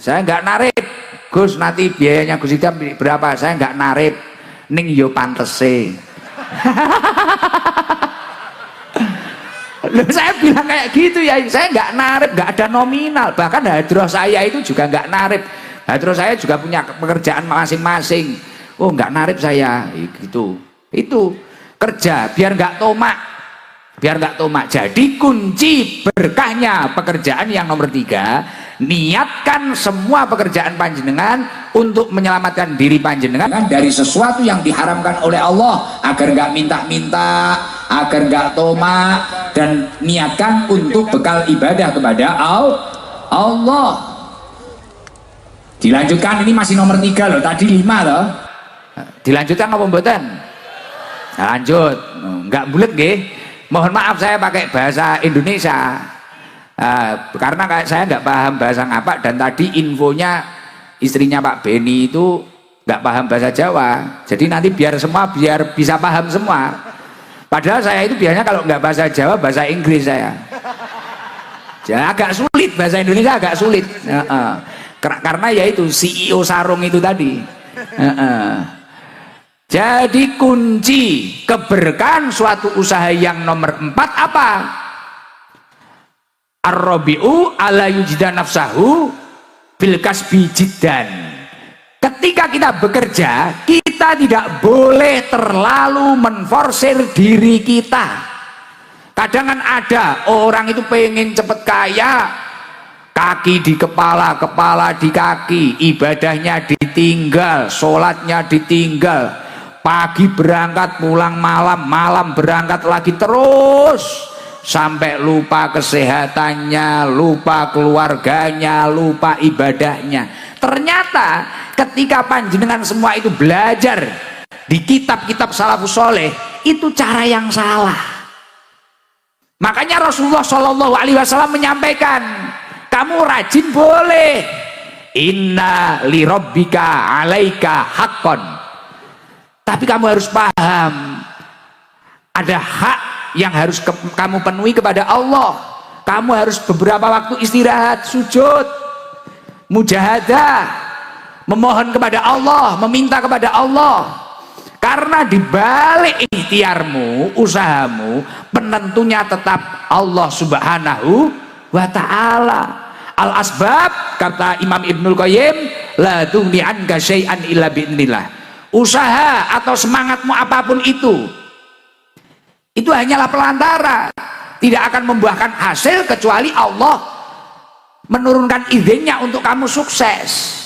Saya enggak narip. Gus nanti biayanya Gus Idam berapa? Saya enggak narip. Ning yo pantese. Loh, saya bilang kayak gitu ya, saya nggak narip, nggak ada nominal. Bahkan hadroh saya itu juga nggak narip. Hadroh saya juga punya pekerjaan masing-masing. Oh nggak narip saya, gitu. Itu kerja biar nggak tomak, biar nggak tomak. Jadi kunci berkahnya pekerjaan yang nomor 3, niatkan semua pekerjaan panjenengan untuk menyelamatkan diri panjenengan dari sesuatu yang diharamkan oleh Allah, agar nggak minta-minta, agar nggak tomak, dan niatkan untuk bekal ibadah kepada Allah. Dilanjutkan, ini masih nomor 3 loh, tadi 5 loh. Dilanjutkan apa mboten? Nah, lanjut, nggak bulet nggih. Mohon maaf saya pakai bahasa Indonesia. Karena saya nggak paham bahasa ngapak, dan tadi infonya istrinya Pak Beni itu nggak paham bahasa Jawa, jadi nanti biar bisa paham semua. Padahal saya itu biasanya kalau nggak bahasa Jawa bahasa Inggris saya. Jadi agak sulit bahasa Indonesia, agak sulit. Karena ya itu CEO sarung itu tadi. Jadi kunci keberkahan suatu usaha yang nomor 4 apa? Ar-rabi'u ala yujida nafsahu bil kasbi jiddan. Ketika kita bekerja, kita tidak boleh terlalu menforsir diri kita. Kadang kan ada orang itu pengen cepet kaya, kaki di kepala, kepala di kaki, ibadahnya ditinggal, sholatnya ditinggal, pagi berangkat pulang malam, malam berangkat lagi terus sampai lupa kesehatannya, lupa keluarganya, lupa ibadahnya. Ternyata ketika panjenengan semua itu belajar di kitab-kitab salafus soleh, itu cara yang salah. Makanya Rasulullah Shallallahu Alaihi Wasallam menyampaikan, kamu rajin boleh, inna li rabbika alaika haqqan, tapi kamu harus paham ada hak yang harus kamu penuhi kepada Allah. Kamu harus beberapa waktu istirahat, sujud, mujahadah, memohon kepada Allah, meminta kepada Allah. Karena di balik ikhtiarmu, usahamu, penentunya tetap Allah Subhanahu wa ta'ala. Al asbab, kata Imam Ibnul Qayyim, la tughni anka syai'an illa bi'nillah. Usaha atau semangatmu apapun itu hanyalah pelantara, tidak akan membuahkan hasil kecuali Allah menurunkan izinnya untuk kamu sukses.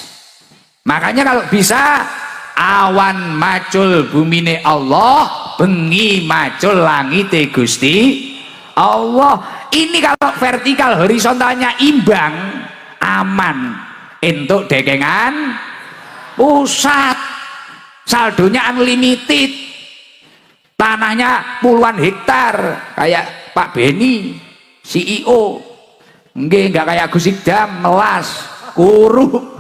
Makanya kalau bisa, awan macul bumine Allah, bengi macul langite Gusti Allah. Ini kalau vertikal horizontalnya imbang, aman, entuk dekengan pusat, saldonya unlimited, tanahnya puluhan hektar, kayak Pak Beni CEO. Nggak kayak Gus Idam melas kuru.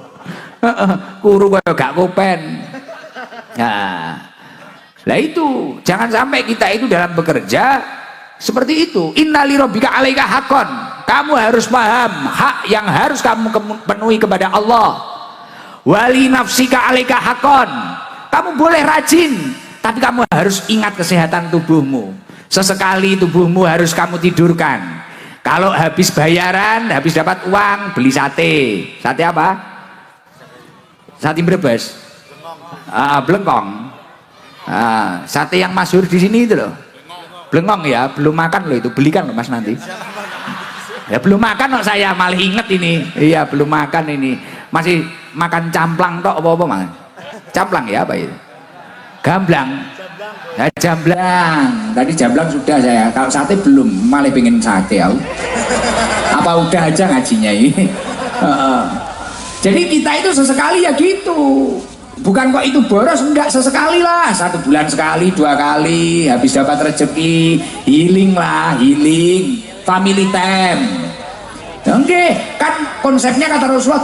kuru kaya gak kopen. Nah, lah itu jangan sampai kita itu dalam bekerja seperti itu. Innali rabbika 'alaika haqqan. Kamu harus paham hak yang harus kamu penuhi kepada Allah. Wali nafsika 'alaika haqqan. Kamu boleh rajin, tapi kamu harus ingat kesehatan tubuhmu. Sesekali tubuhmu harus kamu tidurkan. Kalau habis bayaran, habis dapat uang, beli sate. Sate apa? Sate Brebes. Blengkong. Sate yang masyhur di sini itu loh. Blengkong ya, belum makan loh itu, belikan loh Mas nanti. Ya belum makan loh saya, malah inget ini. Iya, belum makan ini. Masih makan camplang tok apa-apa Mas? Camplang ya apa itu? Gamblang. Nah, jamblang. Tadi jamblang sudah saya. Kalau sate belum, malah pengen sate aku. Apa udah aja ngajinya ini? Jadi kita itu sesekali ya gitu. Bukan kok itu boros, enggak, sesekali lah. 1 bulan sekali, 2 kali. Habis dapat rezeki, healing lah, healing. Family time. Oke, kan konsepnya kata Rasulullah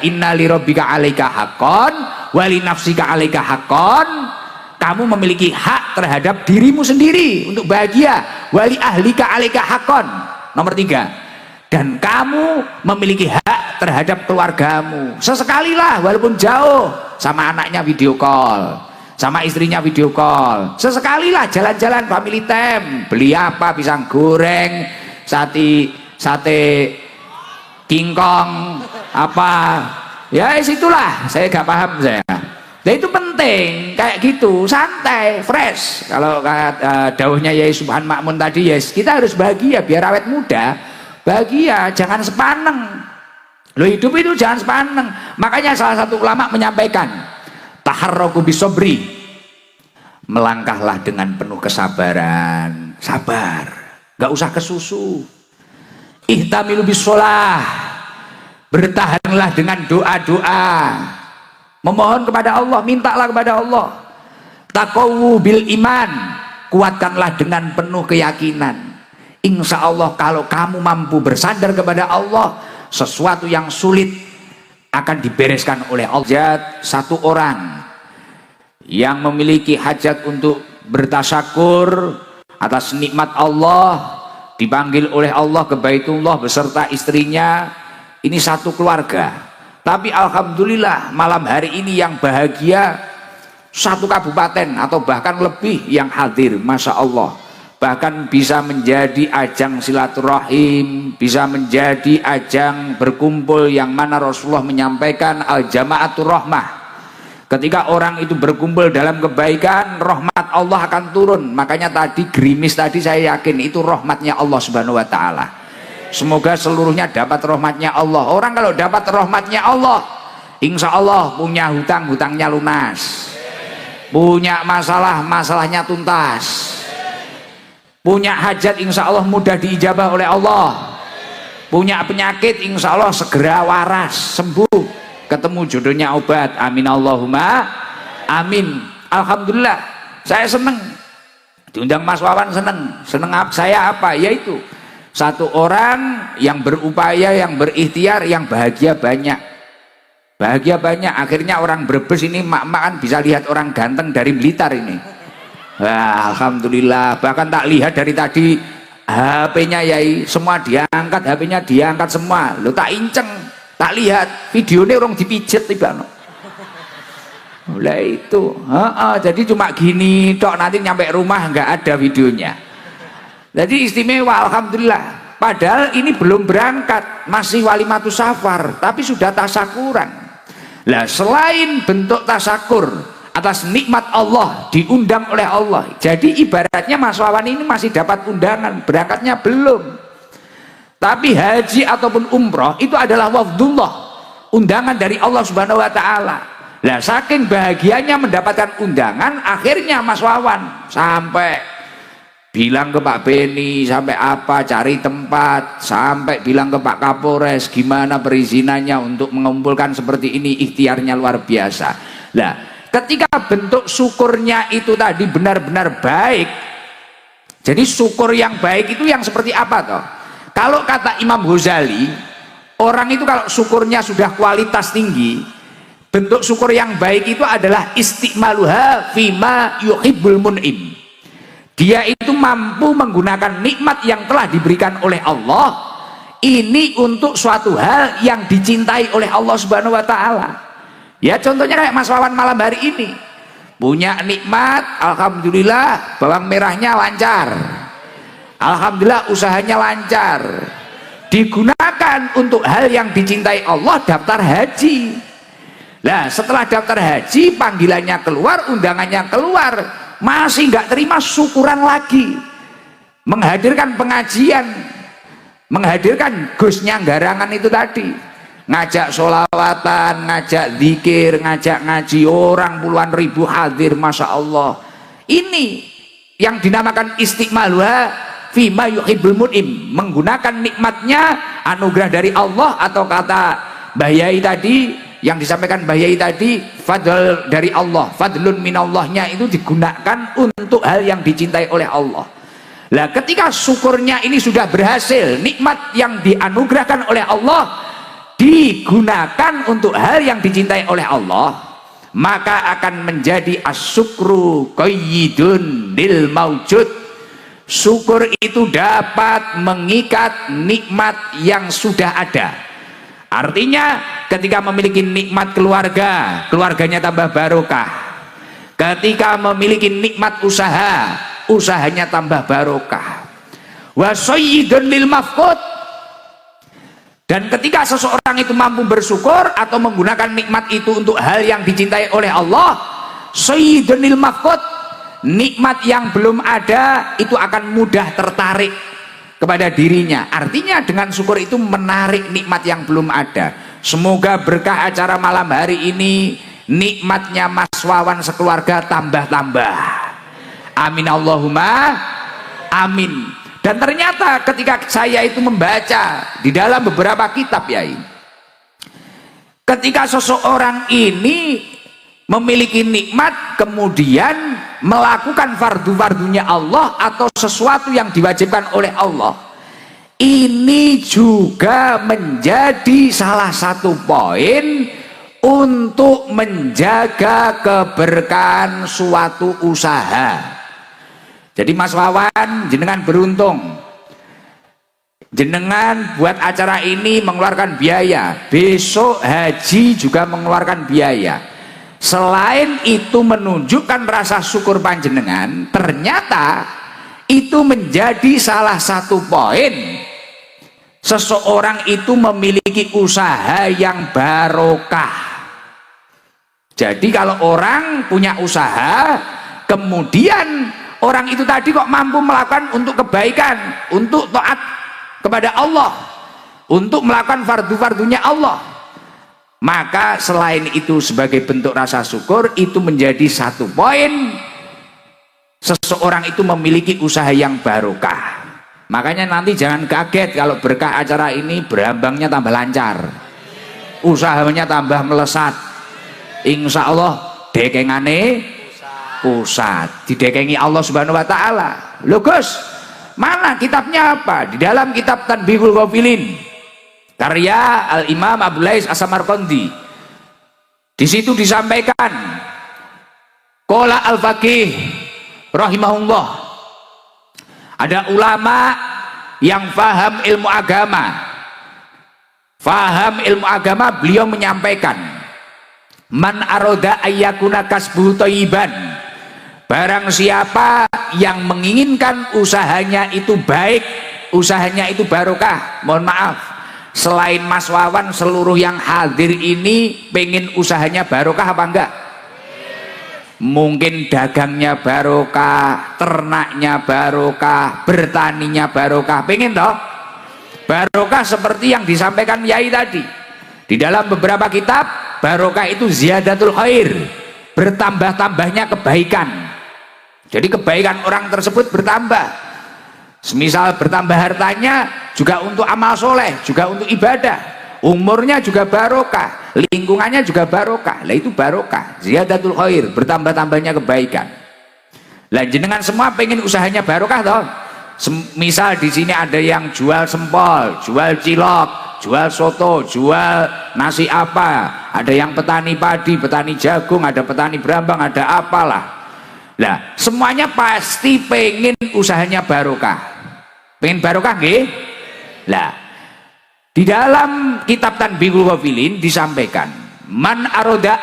3. Inna li rabbika 'alaika haqqan wa li nafsika 'alaika haqqan. Kamu memiliki hak terhadap dirimu sendiri untuk bahagia. Wali ahlika 'alaika haqqan. Nomor 3. Dan kamu memiliki hak terhadap keluargamu. Sesekalilah walaupun jauh, sama anaknya video call, sama istrinya video call. Sesekalilah jalan-jalan family time. Beli apa? Pisang goreng, sate kingkong, apa? Ya situlah, saya gak paham saya. Nah itu penting, kayak gitu, santai, fresh. Kalau dawuhnya Yai Subhan Makmun tadi, yes, kita harus bahagia biar awet muda. Bahagia, jangan sepaneng. Lo hidup itu jangan sepaneng. Makanya salah satu ulama menyampaikan, taharraku bisobri, melangkahlah dengan penuh kesabaran, sabar, gak usah kesusu. Ihtamilu bisolah, bertahanlah dengan doa-doa, memohon kepada Allah, mintalah kepada Allah. Taqawu bil iman, kuatkanlah dengan penuh keyakinan. Insya Allah kalau kamu mampu bersandar kepada Allah, sesuatu yang sulit akan dibereskan oleh Allah. Satu orang yang memiliki hajat untuk bertasyakur atas nikmat Allah, dipanggil oleh Allah ke Baitullah beserta istrinya. Ini satu keluarga. Tapi alhamdulillah malam hari ini yang bahagia 1 kabupaten atau bahkan lebih yang hadir, Masya Allah. Bahkan bisa menjadi ajang silaturahim, bisa menjadi ajang berkumpul yang mana Rasulullah menyampaikan al-jama'atur rahmah. Ketika orang itu berkumpul dalam kebaikan, rahmat Allah akan turun. Makanya tadi gerimis tadi saya yakin itu rahmatnya Allah Subhanahu wa taala. Semoga seluruhnya dapat rahmatnya Allah. Orang kalau dapat rahmatnya Allah, insya Allah punya hutang, hutangnya lunas. Punya masalah, masalahnya tuntas. Punya hajat insya Allah mudah diijabah oleh Allah. Punya penyakit insya Allah segera waras, sembuh, ketemu jodohnya obat. Amin Allahumma amin. Alhamdulillah saya seneng diundang Mas Wawan, seneng saya apa? Yaitu satu orang yang berupaya, yang berikhtiar, yang bahagia banyak. Bahagia banyak. Akhirnya orang Brebes ini mak-makan bisa lihat orang ganteng dari Blitar ini. Wah, alhamdulillah. Bahkan tak lihat dari tadi HP-nya Yai semua diangkat, HP-nya diangkat semua. Lo tak inceng, tak lihat videonya orang dipijet tiba no. Mulai itu, jadi cuma gini tok, nanti nyampe rumah nggak ada videonya. Jadi istimewa, alhamdulillah. Padahal ini belum berangkat, masih walimatus safar, tapi sudah tasakuran. Lah selain bentuk tasakur atas nikmat Allah, diundang oleh Allah. Jadi ibaratnya Mas Wawan ini masih dapat undangan, berangkatnya belum. Tapi haji ataupun umroh itu adalah wafdullah, undangan dari Allah Subhanahu wa taala. Lah saking bahagianya mendapatkan undangan, akhirnya Mas Wawan sampai bilang ke Pak Beni, sampai apa, cari tempat, sampai bilang ke Pak Kapolres gimana perizinannya untuk mengumpulkan seperti ini, ikhtiarnya luar biasa. Lah ketika bentuk syukurnya itu tadi benar-benar baik, jadi syukur yang baik itu yang seperti apa toh? Kalau kata Imam Ghazali, orang itu kalau syukurnya sudah kualitas tinggi, Bentuk syukur yang baik itu adalah istiqmaluha fima yuhibbul mun'im. Dia itu mampu menggunakan nikmat yang telah diberikan oleh Allah ini untuk suatu hal yang dicintai oleh Allah Subhanahu wa taala. Ya contohnya kayak Mas Wawan malam hari ini. Punya nikmat, alhamdulillah bawang merahnya lancar. Alhamdulillah usahanya lancar. Digunakan untuk hal yang dicintai Allah, daftar haji. Nah setelah daftar haji, panggilannya keluar, undangannya keluar, masih nggak terima, syukuran lagi, menghadirkan pengajian, menghadirkan Gusnya Garangan itu tadi, ngajak sholawatan, ngajak zikir, ngajak ngaji, orang puluhan ribu hadir, Masya Allah. Ini yang dinamakan istiqmaluha fima yuhibbul mun'im, menggunakan nikmatnya, anugerah dari Allah, atau kata Mbah Yai tadi yang disampaikan Mbah Yai tadi, fadl dari Allah, fadlun minallahnya itu digunakan untuk hal yang dicintai oleh Allah. Lah ketika syukurnya ini sudah berhasil, nikmat yang dianugerahkan oleh Allah digunakan untuk hal yang dicintai oleh Allah, maka akan menjadi asyukru qayyidun lil maujud. Syukur itu dapat mengikat nikmat yang sudah ada. Artinya ketika memiliki nikmat keluarga, keluarganya tambah barokah. Ketika memiliki nikmat usaha, usahanya tambah barokah. Wa sayyidun lil mafqud. Dan ketika seseorang itu mampu bersyukur atau menggunakan nikmat itu untuk hal yang dicintai oleh Allah, sayyidun lil mafqud, nikmat yang belum ada itu akan mudah tertarik kepada dirinya. Artinya dengan syukur itu menarik nikmat yang belum ada. Semoga berkah acara malam hari ini, nikmatnya Mas Wawan sekeluarga tambah-tambah. Amin Allahumma amin. Dan ternyata ketika saya itu membaca di dalam beberapa kitab, Yai, ketika seseorang ini memiliki nikmat kemudian melakukan fardu-fardunya Allah atau sesuatu yang diwajibkan oleh Allah, ini juga menjadi salah satu poin untuk menjaga keberkahan suatu usaha. Jadi Mas Wawan, jenengan beruntung, jenengan buat acara ini mengeluarkan biaya, besok haji juga mengeluarkan biaya. Selain itu menunjukkan rasa syukur panjenengan, ternyata itu menjadi salah satu poin seseorang itu memiliki usaha yang barokah. Jadi kalau orang punya usaha, kemudian orang itu tadi kok mampu melakukan untuk kebaikan, untuk taat kepada Allah, untuk melakukan fardu-fardunya Allah, maka selain itu sebagai bentuk rasa syukur, itu menjadi satu poin seseorang itu memiliki usaha yang barokah. Makanya nanti jangan kaget kalau berkah acara ini berambangnya tambah lancar, usahanya tambah melesat. Insya Allah dekengane pusat, didekengi Allah Subhanahu wa taala. Loh Gus, mana kitabnya apa? Di dalam kitab Tanbihul Ghafilin karya Al-Imam Abdul Lais As-Samarqandi, di situ disampaikan qala al-faqih rahimahullah, ada ulama yang faham ilmu agama, beliau menyampaikan, man aroda ayyakuna kasbuhu thayyiban, barang siapa yang menginginkan usahanya itu baik, usahanya itu barokah. Mohon maaf, selain Mas Wawan, seluruh yang hadir ini pengen usahanya barokah apa enggak? Mungkin dagangnya barokah, ternaknya barokah, bertaninya barokah, pengen toh? Barokah seperti yang disampaikan Yai tadi di dalam beberapa kitab. Barokah itu ziyadatul khair, bertambah-tambahnya kebaikan. Jadi kebaikan orang tersebut bertambah. Semisal bertambah hartanya juga untuk amal soleh, juga untuk ibadah. Umurnya juga barokah, lingkungannya juga barokah. Lah itu barokah, ziyadatul khair, bertambah-tambahnya kebaikan. Lah jenengan semua pengen usahanya barokah toh? Misal di sini ada yang jual sempol, jual cilok, jual soto, jual nasi apa, ada yang petani padi, petani jagung, ada petani berambang, ada apalah. Nah, semuanya pasti pengen usahanya barokah. Pengen barokah nggih? Lah, di dalam kitab Tanbihul Ghafilin disampaikan, man aroda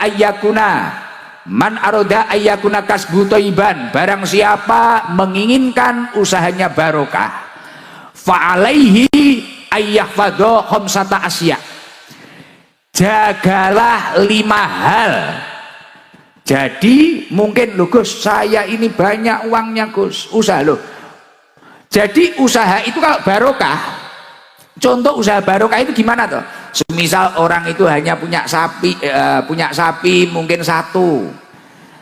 ayyakuna kasbu thayyiban, barang siapa menginginkan usahanya barokah, fa'alaihi ayyahfadha khamsata asya, jagalah 5 hal. Jadi mungkin loh Gus, saya ini banyak uangnya Gus, usaha loh. Jadi usaha itu kalau barokah, contoh usaha barokah itu gimana toh? Semisal orang itu hanya punya sapi mungkin 1,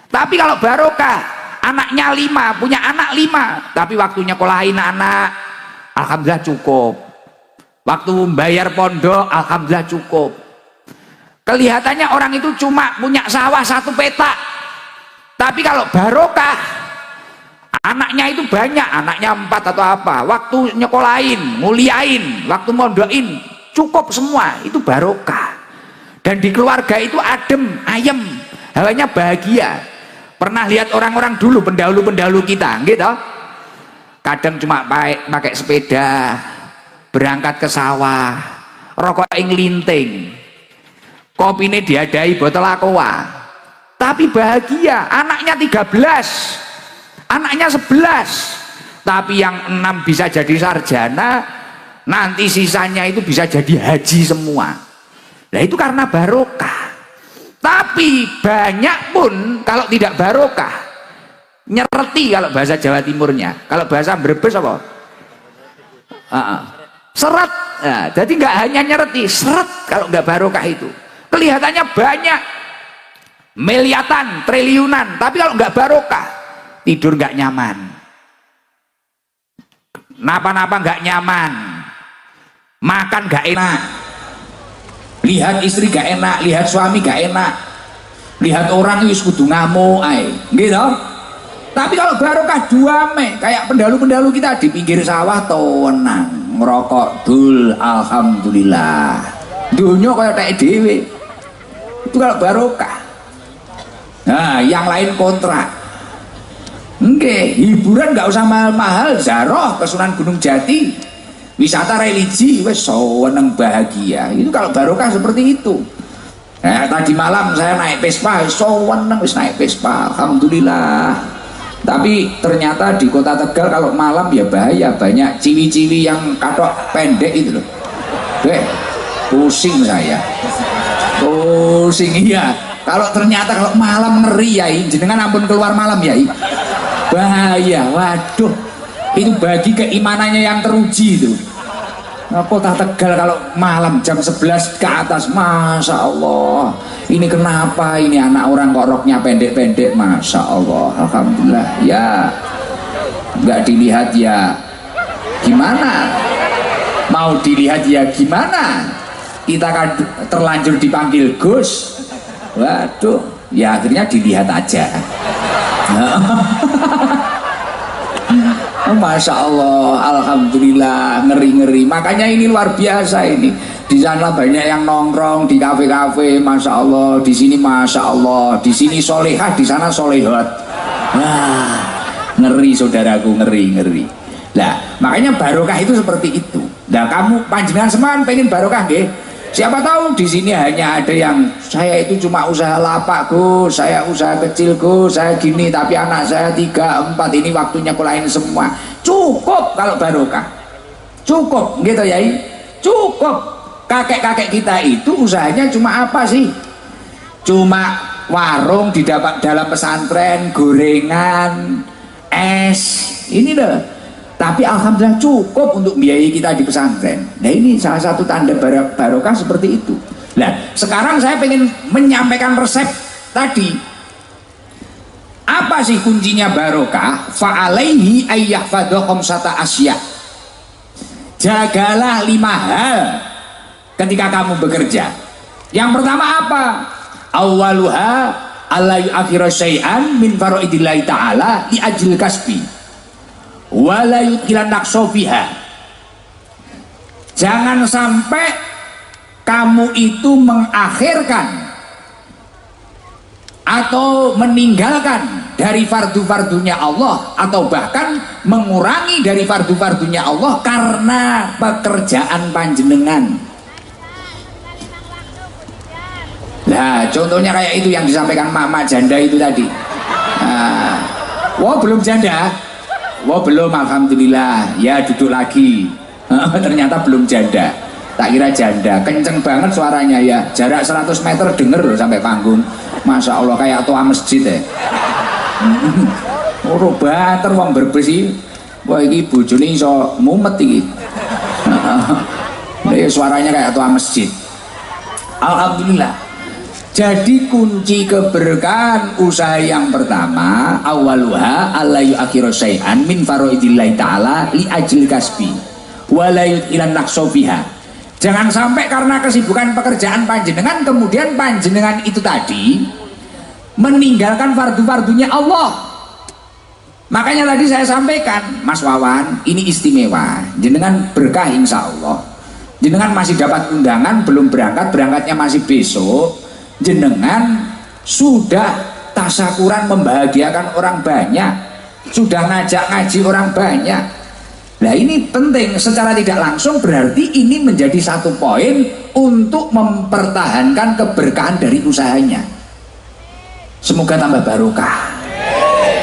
tapi kalau barokah anaknya 5, punya anak 5, tapi waktunya nyekolahin anak alhamdulillah cukup, waktu bayar pondok alhamdulillah cukup. Kelihatannya orang itu cuma punya sawah 1 petak, tapi kalau barokah anaknya itu banyak, anaknya 4 atau apa, waktu nyekolahin, muliain, waktu mondokin cukup semua, itu barokah. Dan di keluarga itu adem, ayem, hawanya bahagia. Pernah lihat orang-orang dulu, pendahulu-pendahulu kita gitu, kadang cuma pakai sepeda berangkat ke sawah, rokok linting, kopi ini diadai botol aqua, tapi bahagia. Anaknya 13, anaknya 11, tapi yang 6 bisa jadi sarjana, nanti sisanya itu bisa jadi haji semua. Nah itu karena barokah. Tapi banyak pun kalau tidak barokah, nyereti kalau bahasa Jawa Timurnya, kalau bahasa Brebes apa? Seret. Nah, jadi nggak hanya nyereti, seret kalau nggak barokah itu. Kelihatannya banyak, miliatan, triliunan, tapi kalau nggak barokah, tidur nggak nyaman, napa-napa nggak nyaman, makan gak enak, lihat istri gak enak, lihat suami gak enak, lihat orang wis kudu ngamuk ae gitu. Tapi kalau barokah duame, kayak pendahulu-pendahulu kita di pinggir sawah tenang ngerokok dul, alhamdulillah, dunia kayak tek dhewe. Itu kalau barokah. Nah yang lain kontrak. Oke, hiburan nggak usah mahal-mahal, zaroh ke Sunan Gunung Jati, wisata religi, wes seneng bahagia. Itu kalau barokah seperti itu. Nah, tadi malam saya naik Vespa, seneng wis naik Vespa, alhamdulillah. Tapi ternyata di kota Tegal kalau malam ya bahaya, banyak ciwi-ciwi yang katok pendek itu loh. Pusing saya, pusing iya. Kalau ternyata kalau malam ngeri ya, jenengan ampun keluar malam ya, bahaya. Waduh, itu bagi keimanannya yang teruji itu. Nah, kota Tegal kalau malam jam 11 ke atas, masya Allah, ini kenapa ini anak orang kok roknya pendek-pendek, masya Allah, alhamdulillah ya. Nggak dilihat ya gimana, mau dilihat ya gimana, kita kan terlanjur dipanggil Gus. Waduh, ya akhirnya dilihat aja. Masya Allah, alhamdulillah, ngeri-ngeri. Makanya ini luar biasa ini. Di sana banyak yang nongkrong di kafe-kafe, masya Allah. Di sini masya Allah. Di sini solehah, di sana solehot. Wah, ngeri saudaraku, ngeri-ngeri. Nah, makanya barokah itu seperti itu. Nah, kamu panjenengan seman pengen barokah nggih? Siapa tahu di sini hanya ada yang saya itu cuma usaha lapak Gus, saya usaha kecil Gus, saya gini, tapi anak saya 3, 4 ini waktunya kulain semua. Cukup kalau barokah, cukup gitu ya, cukup. Kakek-kakek kita itu usahanya cuma apa sih? Cuma warung di dalam pesantren, gorengan, es, ini loh. Tapi alhamdulillah cukup untuk biayai kita di pesantren. Nah ini salah satu tanda barokah seperti itu. Nah sekarang saya pengen menyampaikan resep tadi. Apa sih kuncinya barokah? Fa'alaihi ayyahfadha khamsata asya. Jagalah 5 hal ketika kamu bekerja. Yang pertama apa? Awaluha alla yu'akhira syai'an min faraidillahi ta'ala li ajlil kasbi wala yudkhilan naqsa fiha. Jangan sampai kamu itu mengakhirkan atau meninggalkan dari fardu-fardunya Allah, atau bahkan mengurangi dari fardu-fardunya Allah karena pekerjaan panjenengan. Nah, contohnya kayak itu yang disampaikan mama janda itu tadi. Nah, wah belum janda, wah belum, alhamdulillah, ya duduk lagi. Ternyata belum janda, tak kira janda. Kenceng banget suaranya ya, jarak 100 meter denger loh sampai panggung. Masya Allah kayak tua masjid ya. Ora banter wong berbesi. Wah iki bojone iso mumet iki. Suaranya kayak tua masjid. Alhamdulillah. Jadi kunci keberkahan usaha yang pertama, awaluha alla yu'akhiru syai'an min faraidillah ta'ala li ajil kasbi wa la yudhilan naqsa fiha. Jangan sampai karena kesibukan pekerjaan panjenengan kemudian panjenengan itu tadi meninggalkan fardu-fardunya Allah. Makanya tadi saya sampaikan, Mas Wawan, ini istimewa. Jenengan berkah insya Allah. Jenengan masih dapat undangan, belum berangkat, berangkatnya masih besok. Jenengan sudah tasyakuran membahagiakan orang banyak, sudah ngajak ngaji orang banyak. Nah ini penting, secara tidak langsung berarti ini menjadi satu poin untuk mempertahankan keberkahan dari usahanya. Semoga tambah barokah.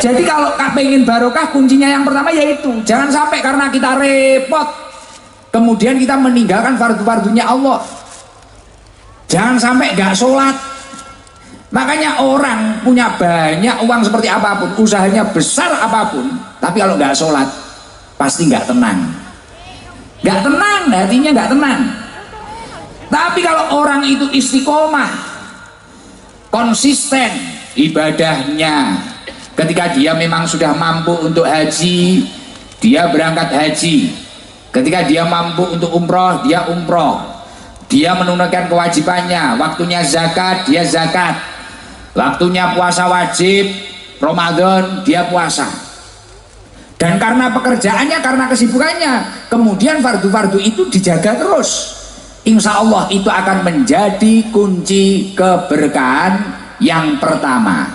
Jadi kalau pengen barokah, kuncinya yang pertama yaitu jangan sampai karena kita repot kemudian kita meninggalkan fardu-fardunya Allah. Jangan sampai gak sholat. Makanya orang punya banyak uang seperti apapun, usahanya besar apapun, tapi kalau gak sholat pasti gak tenang. Gak tenang, hatinya gak tenang. Tapi kalau orang itu istiqomah, konsisten ibadahnya, ketika dia memang sudah mampu untuk haji, dia berangkat haji. Ketika dia mampu untuk umroh, dia umroh. Dia menunaikan kewajibannya, waktunya zakat, dia zakat. Waktunya puasa wajib, Ramadan, dia puasa. Dan karena pekerjaannya, karena kesibukannya, kemudian fardu-fardu itu dijaga terus. Insya Allah itu akan menjadi kunci keberkahan yang pertama.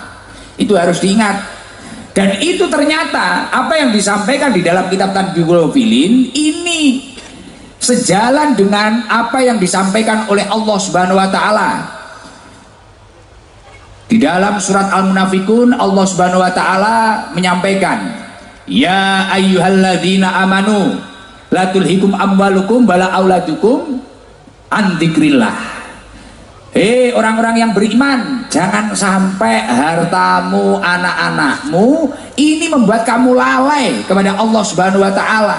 Itu harus diingat. Dan itu ternyata apa yang disampaikan di dalam kitab Tanbihul Ghafilin ini sejalan dengan apa yang disampaikan oleh Allah Subhanahu wa taala. Di dalam surat Al-Munafikun Allah Subhanahu wa taala menyampaikan, "Ya ayyuhalladzina amanu la tulhikum amwalukum wala auladukum an dzikrillah." Hei orang-orang yang beriman, jangan sampai hartamu, anak-anakmu ini membuat kamu lalai kepada Allah Subhanahu wa taala.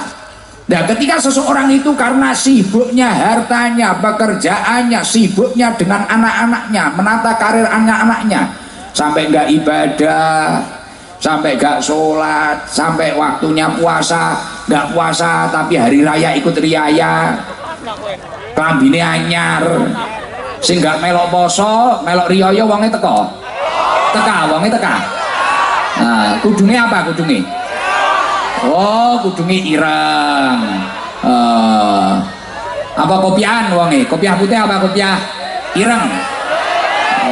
Nah, ketika seseorang itu karena sibuknya hartanya, pekerjaannya, sibuknya dengan anak-anaknya, menata karir anak-anaknya, sampai nggak ibadah, sampai nggak sholat, sampai waktunya puasa, nggak puasa, tapi hari raya ikut riaya, klambine anyar, sing nggak melok poso, melok riaya, wonge teko, wonge teka. Nah, kudune apa kudune? Oh, kudunge ireng. Apa kopiahan wonge? Kopiah putih apa kopiah ireng?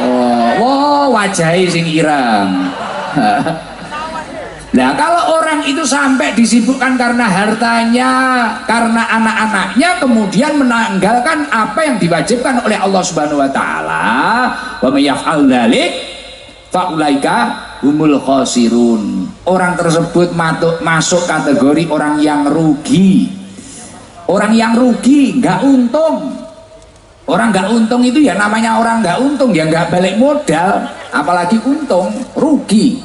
Oh, wow, wajahe sing ireng. Nah, kalau orang itu sampai disibukkan karena hartanya, karena anak-anaknya, kemudian menanggalkan apa yang diwajibkan oleh Allah Subhanahu wa taala, wa may yaf'al dzalik fa ulaika humul khosirun. Orang tersebut masuk kategori orang yang rugi. Orang yang rugi, nggak untung. Orang nggak untung itu ya namanya orang nggak untung, ya nggak balik modal, apalagi untung, rugi.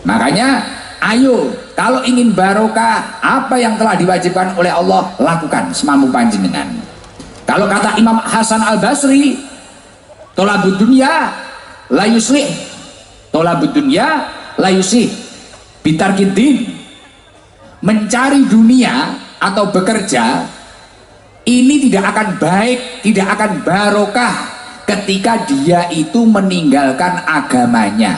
Makanya ayo kalau ingin barokah, apa yang telah diwajibkan oleh Allah lakukan semampu panjenengan. Kalau kata Imam Hasan Al Basri, tolabud dunya la yuslih, tolabud dunya la yuslih bitarkiddin. Mencari dunia atau bekerja ini tidak akan baik, tidak akan barokah ketika dia itu meninggalkan agamanya.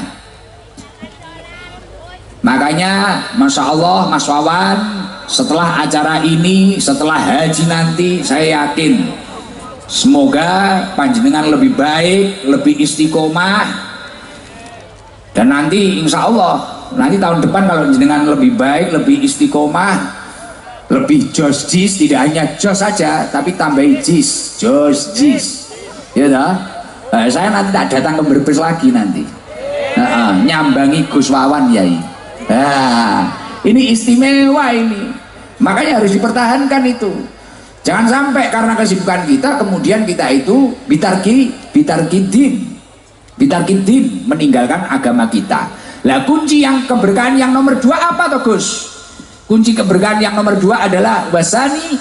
Makanya Masya Allah Mas Wawan, setelah acara ini, setelah haji nanti, saya yakin Semoga panjenengan lebih baik, lebih istiqomah, dan nanti insya Allah nanti tahun depan kalau jenengan lebih baik, lebih istiqomah, lebih jos jis, tidak hanya jos saja tapi tambahin jis, jos jis, ya dah. Saya nanti tak datang ke Brebes lagi nanti, nyambangi Gus Wawan Yai. Ini istimewa ini, makanya harus dipertahankan itu. Jangan sampai karena kesibukan kita kemudian kita itu bitarkidin meninggalkan agama kita. Lah kunci yang keberkahan yang nomor 2 apa toh Gus? Kunci keberkahan yang nomor 2 adalah wasani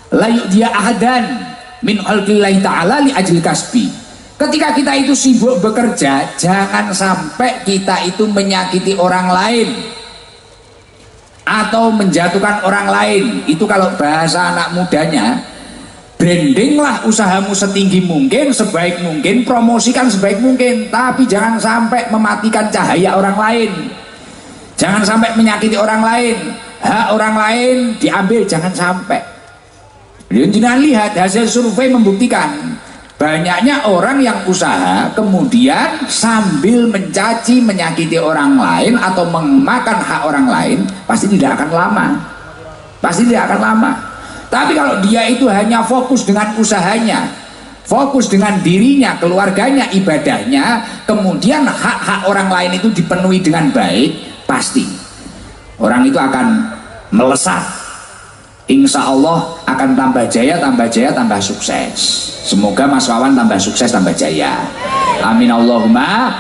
layu dia ahadan min khalqillahi ta'ala li ajli kasbi. Ketika kita itu sibuk bekerja, jangan sampai kita itu menyakiti orang lain atau menjatuhkan orang lain. Itu kalau bahasa anak mudanya, brandinglah usahamu setinggi mungkin, sebaik mungkin, promosikan sebaik mungkin, tapi jangan sampai mematikan cahaya orang lain, jangan sampai menyakiti orang lain, hak orang lain diambil, jangan sampai. Jangan lihat hasil survei membuktikan banyaknya orang yang usaha kemudian sambil mencaci, menyakiti orang lain atau memakan hak orang lain, pasti tidak akan lama, pasti tidak akan lama. Tapi kalau dia itu hanya fokus dengan usahanya, fokus dengan dirinya, keluarganya, ibadahnya, kemudian hak-hak orang lain itu dipenuhi dengan baik, pasti orang itu akan melesat. Insya Allah akan tambah jaya, tambah sukses. Semoga Mas Wawan tambah sukses, tambah jaya. Amin Allahumma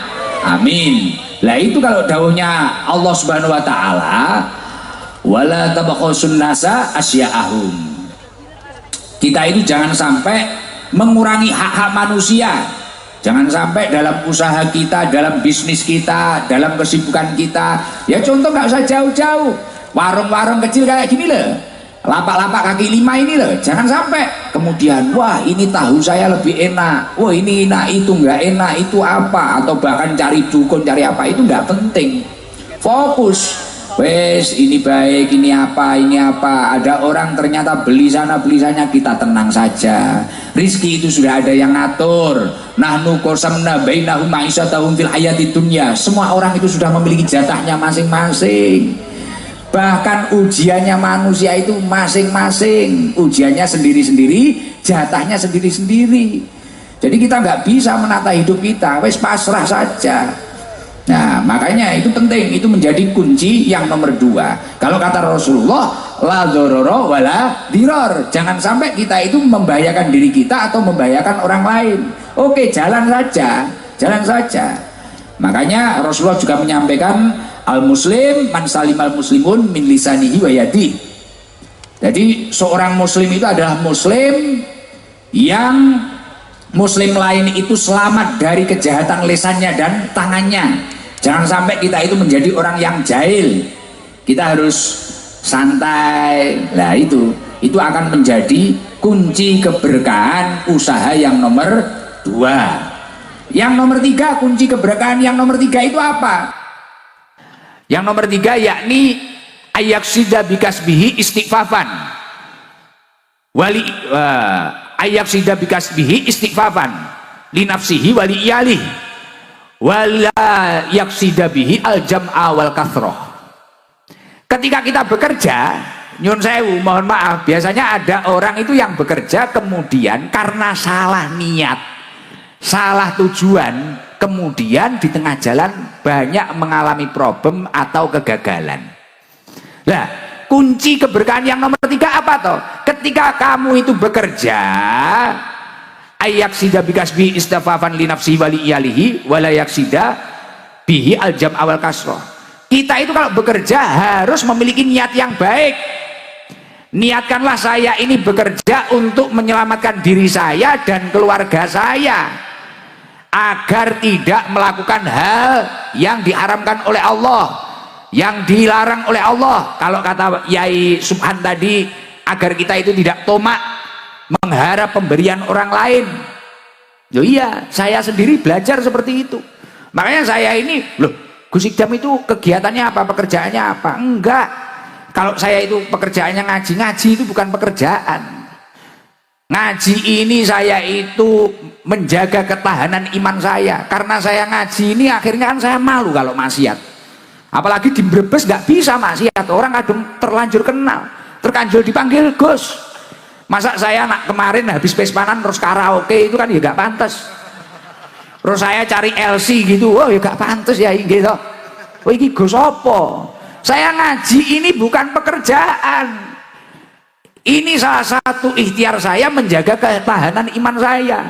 amin. Lah itu kalau dawuhnya Allah Subhanahu wa taala, wala tabakhusun nasa asya'ahum. Kita itu jangan sampai mengurangi hak-hak manusia. Jangan sampai dalam usaha kita, dalam bisnis kita, dalam kesibukan kita. Ya contoh nggak usah jauh-jauh. Warung-warung kecil kayak gini loh, lapak-lapak kaki 5 ini loh, jangan sampai kemudian wah ini tahu saya lebih enak, wah ini enak, itu nggak enak, itu apa, atau bahkan cari dukun, cari apa, itu nggak penting. Fokus, wes ini baik, ini apa, ada orang ternyata beli sana beli sana, kita tenang saja, rizki itu sudah ada yang ngatur. Nahnu qasamna bainahum ma'isyatahum fil hayatid dunya, semua orang itu sudah memiliki jatahnya masing-masing. Bahkan ujiannya manusia itu masing-masing, ujiannya sendiri-sendiri, jatahnya sendiri-sendiri. Jadi kita nggak bisa menata hidup kita, wes pasrah saja. Nah makanya itu penting, itu menjadi kunci yang nomor 2. Kalau kata Rasulullah, la dzarara wala diror, jangan sampai kita itu membahayakan diri kita atau membahayakan orang lain. Oke, jalan saja, jalan saja. Makanya Rasulullah juga menyampaikan, al-muslim man salimal muslimun min lisanihi wa yadi. Jadi seorang muslim itu adalah muslim yang muslim lain itu selamat dari kejahatan lisannya dan tangannya. Jangan sampai kita itu menjadi orang yang jahil. Kita harus santai. Nah itu akan menjadi kunci keberkahan usaha yang nomor 2. Yang nomor 3, kunci keberkahan yang nomor 3 itu apa? Yang nomor 3 yakni ayaksida bikasbihi istighfafan wali ayaksida bikasbihi istighfafan li nafsihi wali iyalih wala yaksida bihi al jam'a wal kathroh. Ketika kita bekerja, nyun sewu, mohon maaf, biasanya ada orang itu yang bekerja kemudian karena salah niat, salah tujuan, kemudian di tengah jalan banyak mengalami problem atau kegagalan. Nah, kunci keberkahan yang nomor 3 apa toh? Ketika kamu itu bekerja, ayaksida bikasbi istafafan li nafsi wali iyalihi wala yaksida bihi aljam awal kasroh. Kita itu kalau bekerja harus memiliki niat yang baik. Niatkanlah saya ini bekerja untuk menyelamatkan diri saya dan keluarga saya, agar tidak melakukan hal yang diharamkan oleh Allah, yang dilarang oleh Allah. Kalau kata Yai Subhan tadi, agar kita itu tidak tomak mengharap pemberian orang lain. Yo iya, saya sendiri belajar seperti itu. Makanya saya ini, loh, Gus Idam itu kegiatannya apa, pekerjaannya apa? Enggak. Kalau saya itu pekerjaannya ngaji itu bukan pekerjaan. Ngaji ini saya itu menjaga ketahanan iman saya. Karena saya ngaji ini akhirnya kan saya malu kalau maksiat. Apalagi di Brebes nggak bisa maksiat. Orang kadang terlanjur kenal, terkanjul dipanggil Gus. Masa saya nak kemarin habis pespanan terus karaoke itu kan ya nggak pantas. Terus saya cari LC gitu, oh ya nggak pantas ya gitu. Oh ini Gus apa? Saya ngaji ini bukan pekerjaan. Ini salah satu ikhtiar saya menjaga ketahanan iman saya.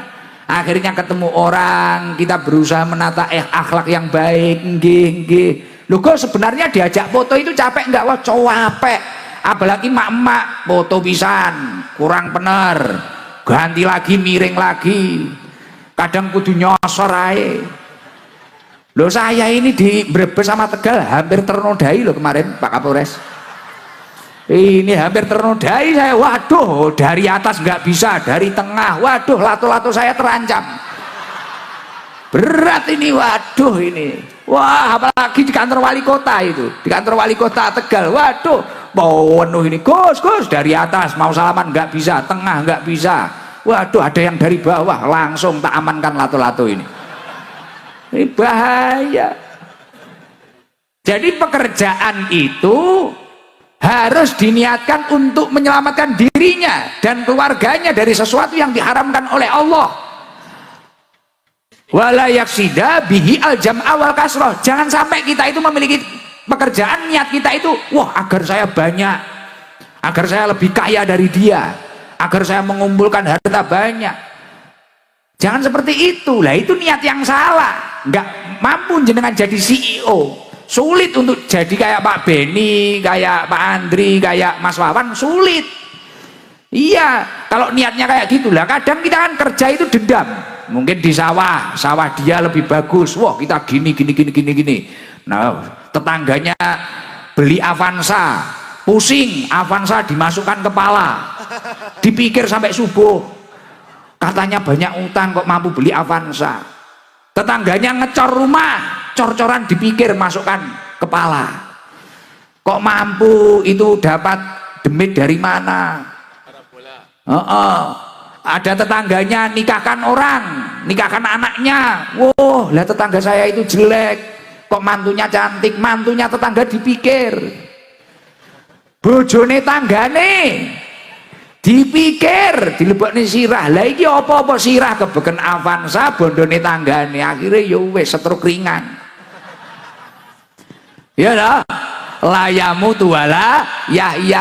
Akhirnya ketemu orang, kita berusaha menata akhlak yang baik. Nggih. Loh kok sebenarnya diajak foto itu capek nggak? Wah capek. Apalagi mak-mak foto pisan, kurang bener. Ganti lagi, miring lagi. Kadang kudu nyosor ae. Loh saya ini di Brebes sama Tegal hampir ternodai loh kemarin Pak Kapolres. Ini hampir ternodai saya, waduh dari atas nggak bisa, dari tengah, waduh lato-lato saya terancam, berat ini, waduh ini, wah apalagi di kantor wali kota itu, di kantor wali kota Tegal, waduh penuh ini, Gus dari atas mau salaman nggak bisa, tengah nggak bisa, waduh ada yang dari bawah, langsung tak amankan lato-lato ini bahaya. Jadi pekerjaan itu harus diniatkan untuk menyelamatkan dirinya dan keluarganya dari sesuatu yang diharamkan oleh Allah. Wala yaksida bihi al-jam'a wal kasroh. Jangan sampai kita itu memiliki pekerjaan, niat kita itu wah agar saya banyak, agar saya lebih kaya dari dia, agar saya mengumpulkan harta banyak. Jangan seperti itu. Lah itu niat yang salah. Nggak mampu jenengan jadi CEO. Sulit untuk jadi kayak Pak Beni, kayak Pak Andri, kayak Mas Wawan, sulit. Iya, kalau niatnya kayak gitulah. Kadang kita kan kerja itu dendam. Mungkin di sawah dia lebih bagus. Wah, kita gini. Nah, tetangganya beli Avanza, pusing, Avanza dimasukkan kepala. Dipikir sampai subuh. Katanya banyak utang kok mampu beli Avanza. Tetangganya ngecor rumah, cor-coran dipikir masukkan kepala. Kok mampu itu dapat demit dari mana? Ada tetangganya nikahkan orang, nikahkan anaknya. Wow, lah tetangga saya itu jelek, kok mantunya cantik, mantunya tetangga dipikir. Bojone tanggane dipikir, dilebokne sirah. Lah iki apa-apa sirah kebeken Avanza bondone tanggane, akhirnya ya wis setruk ringan. Ya lah, layamu tuwala yahya.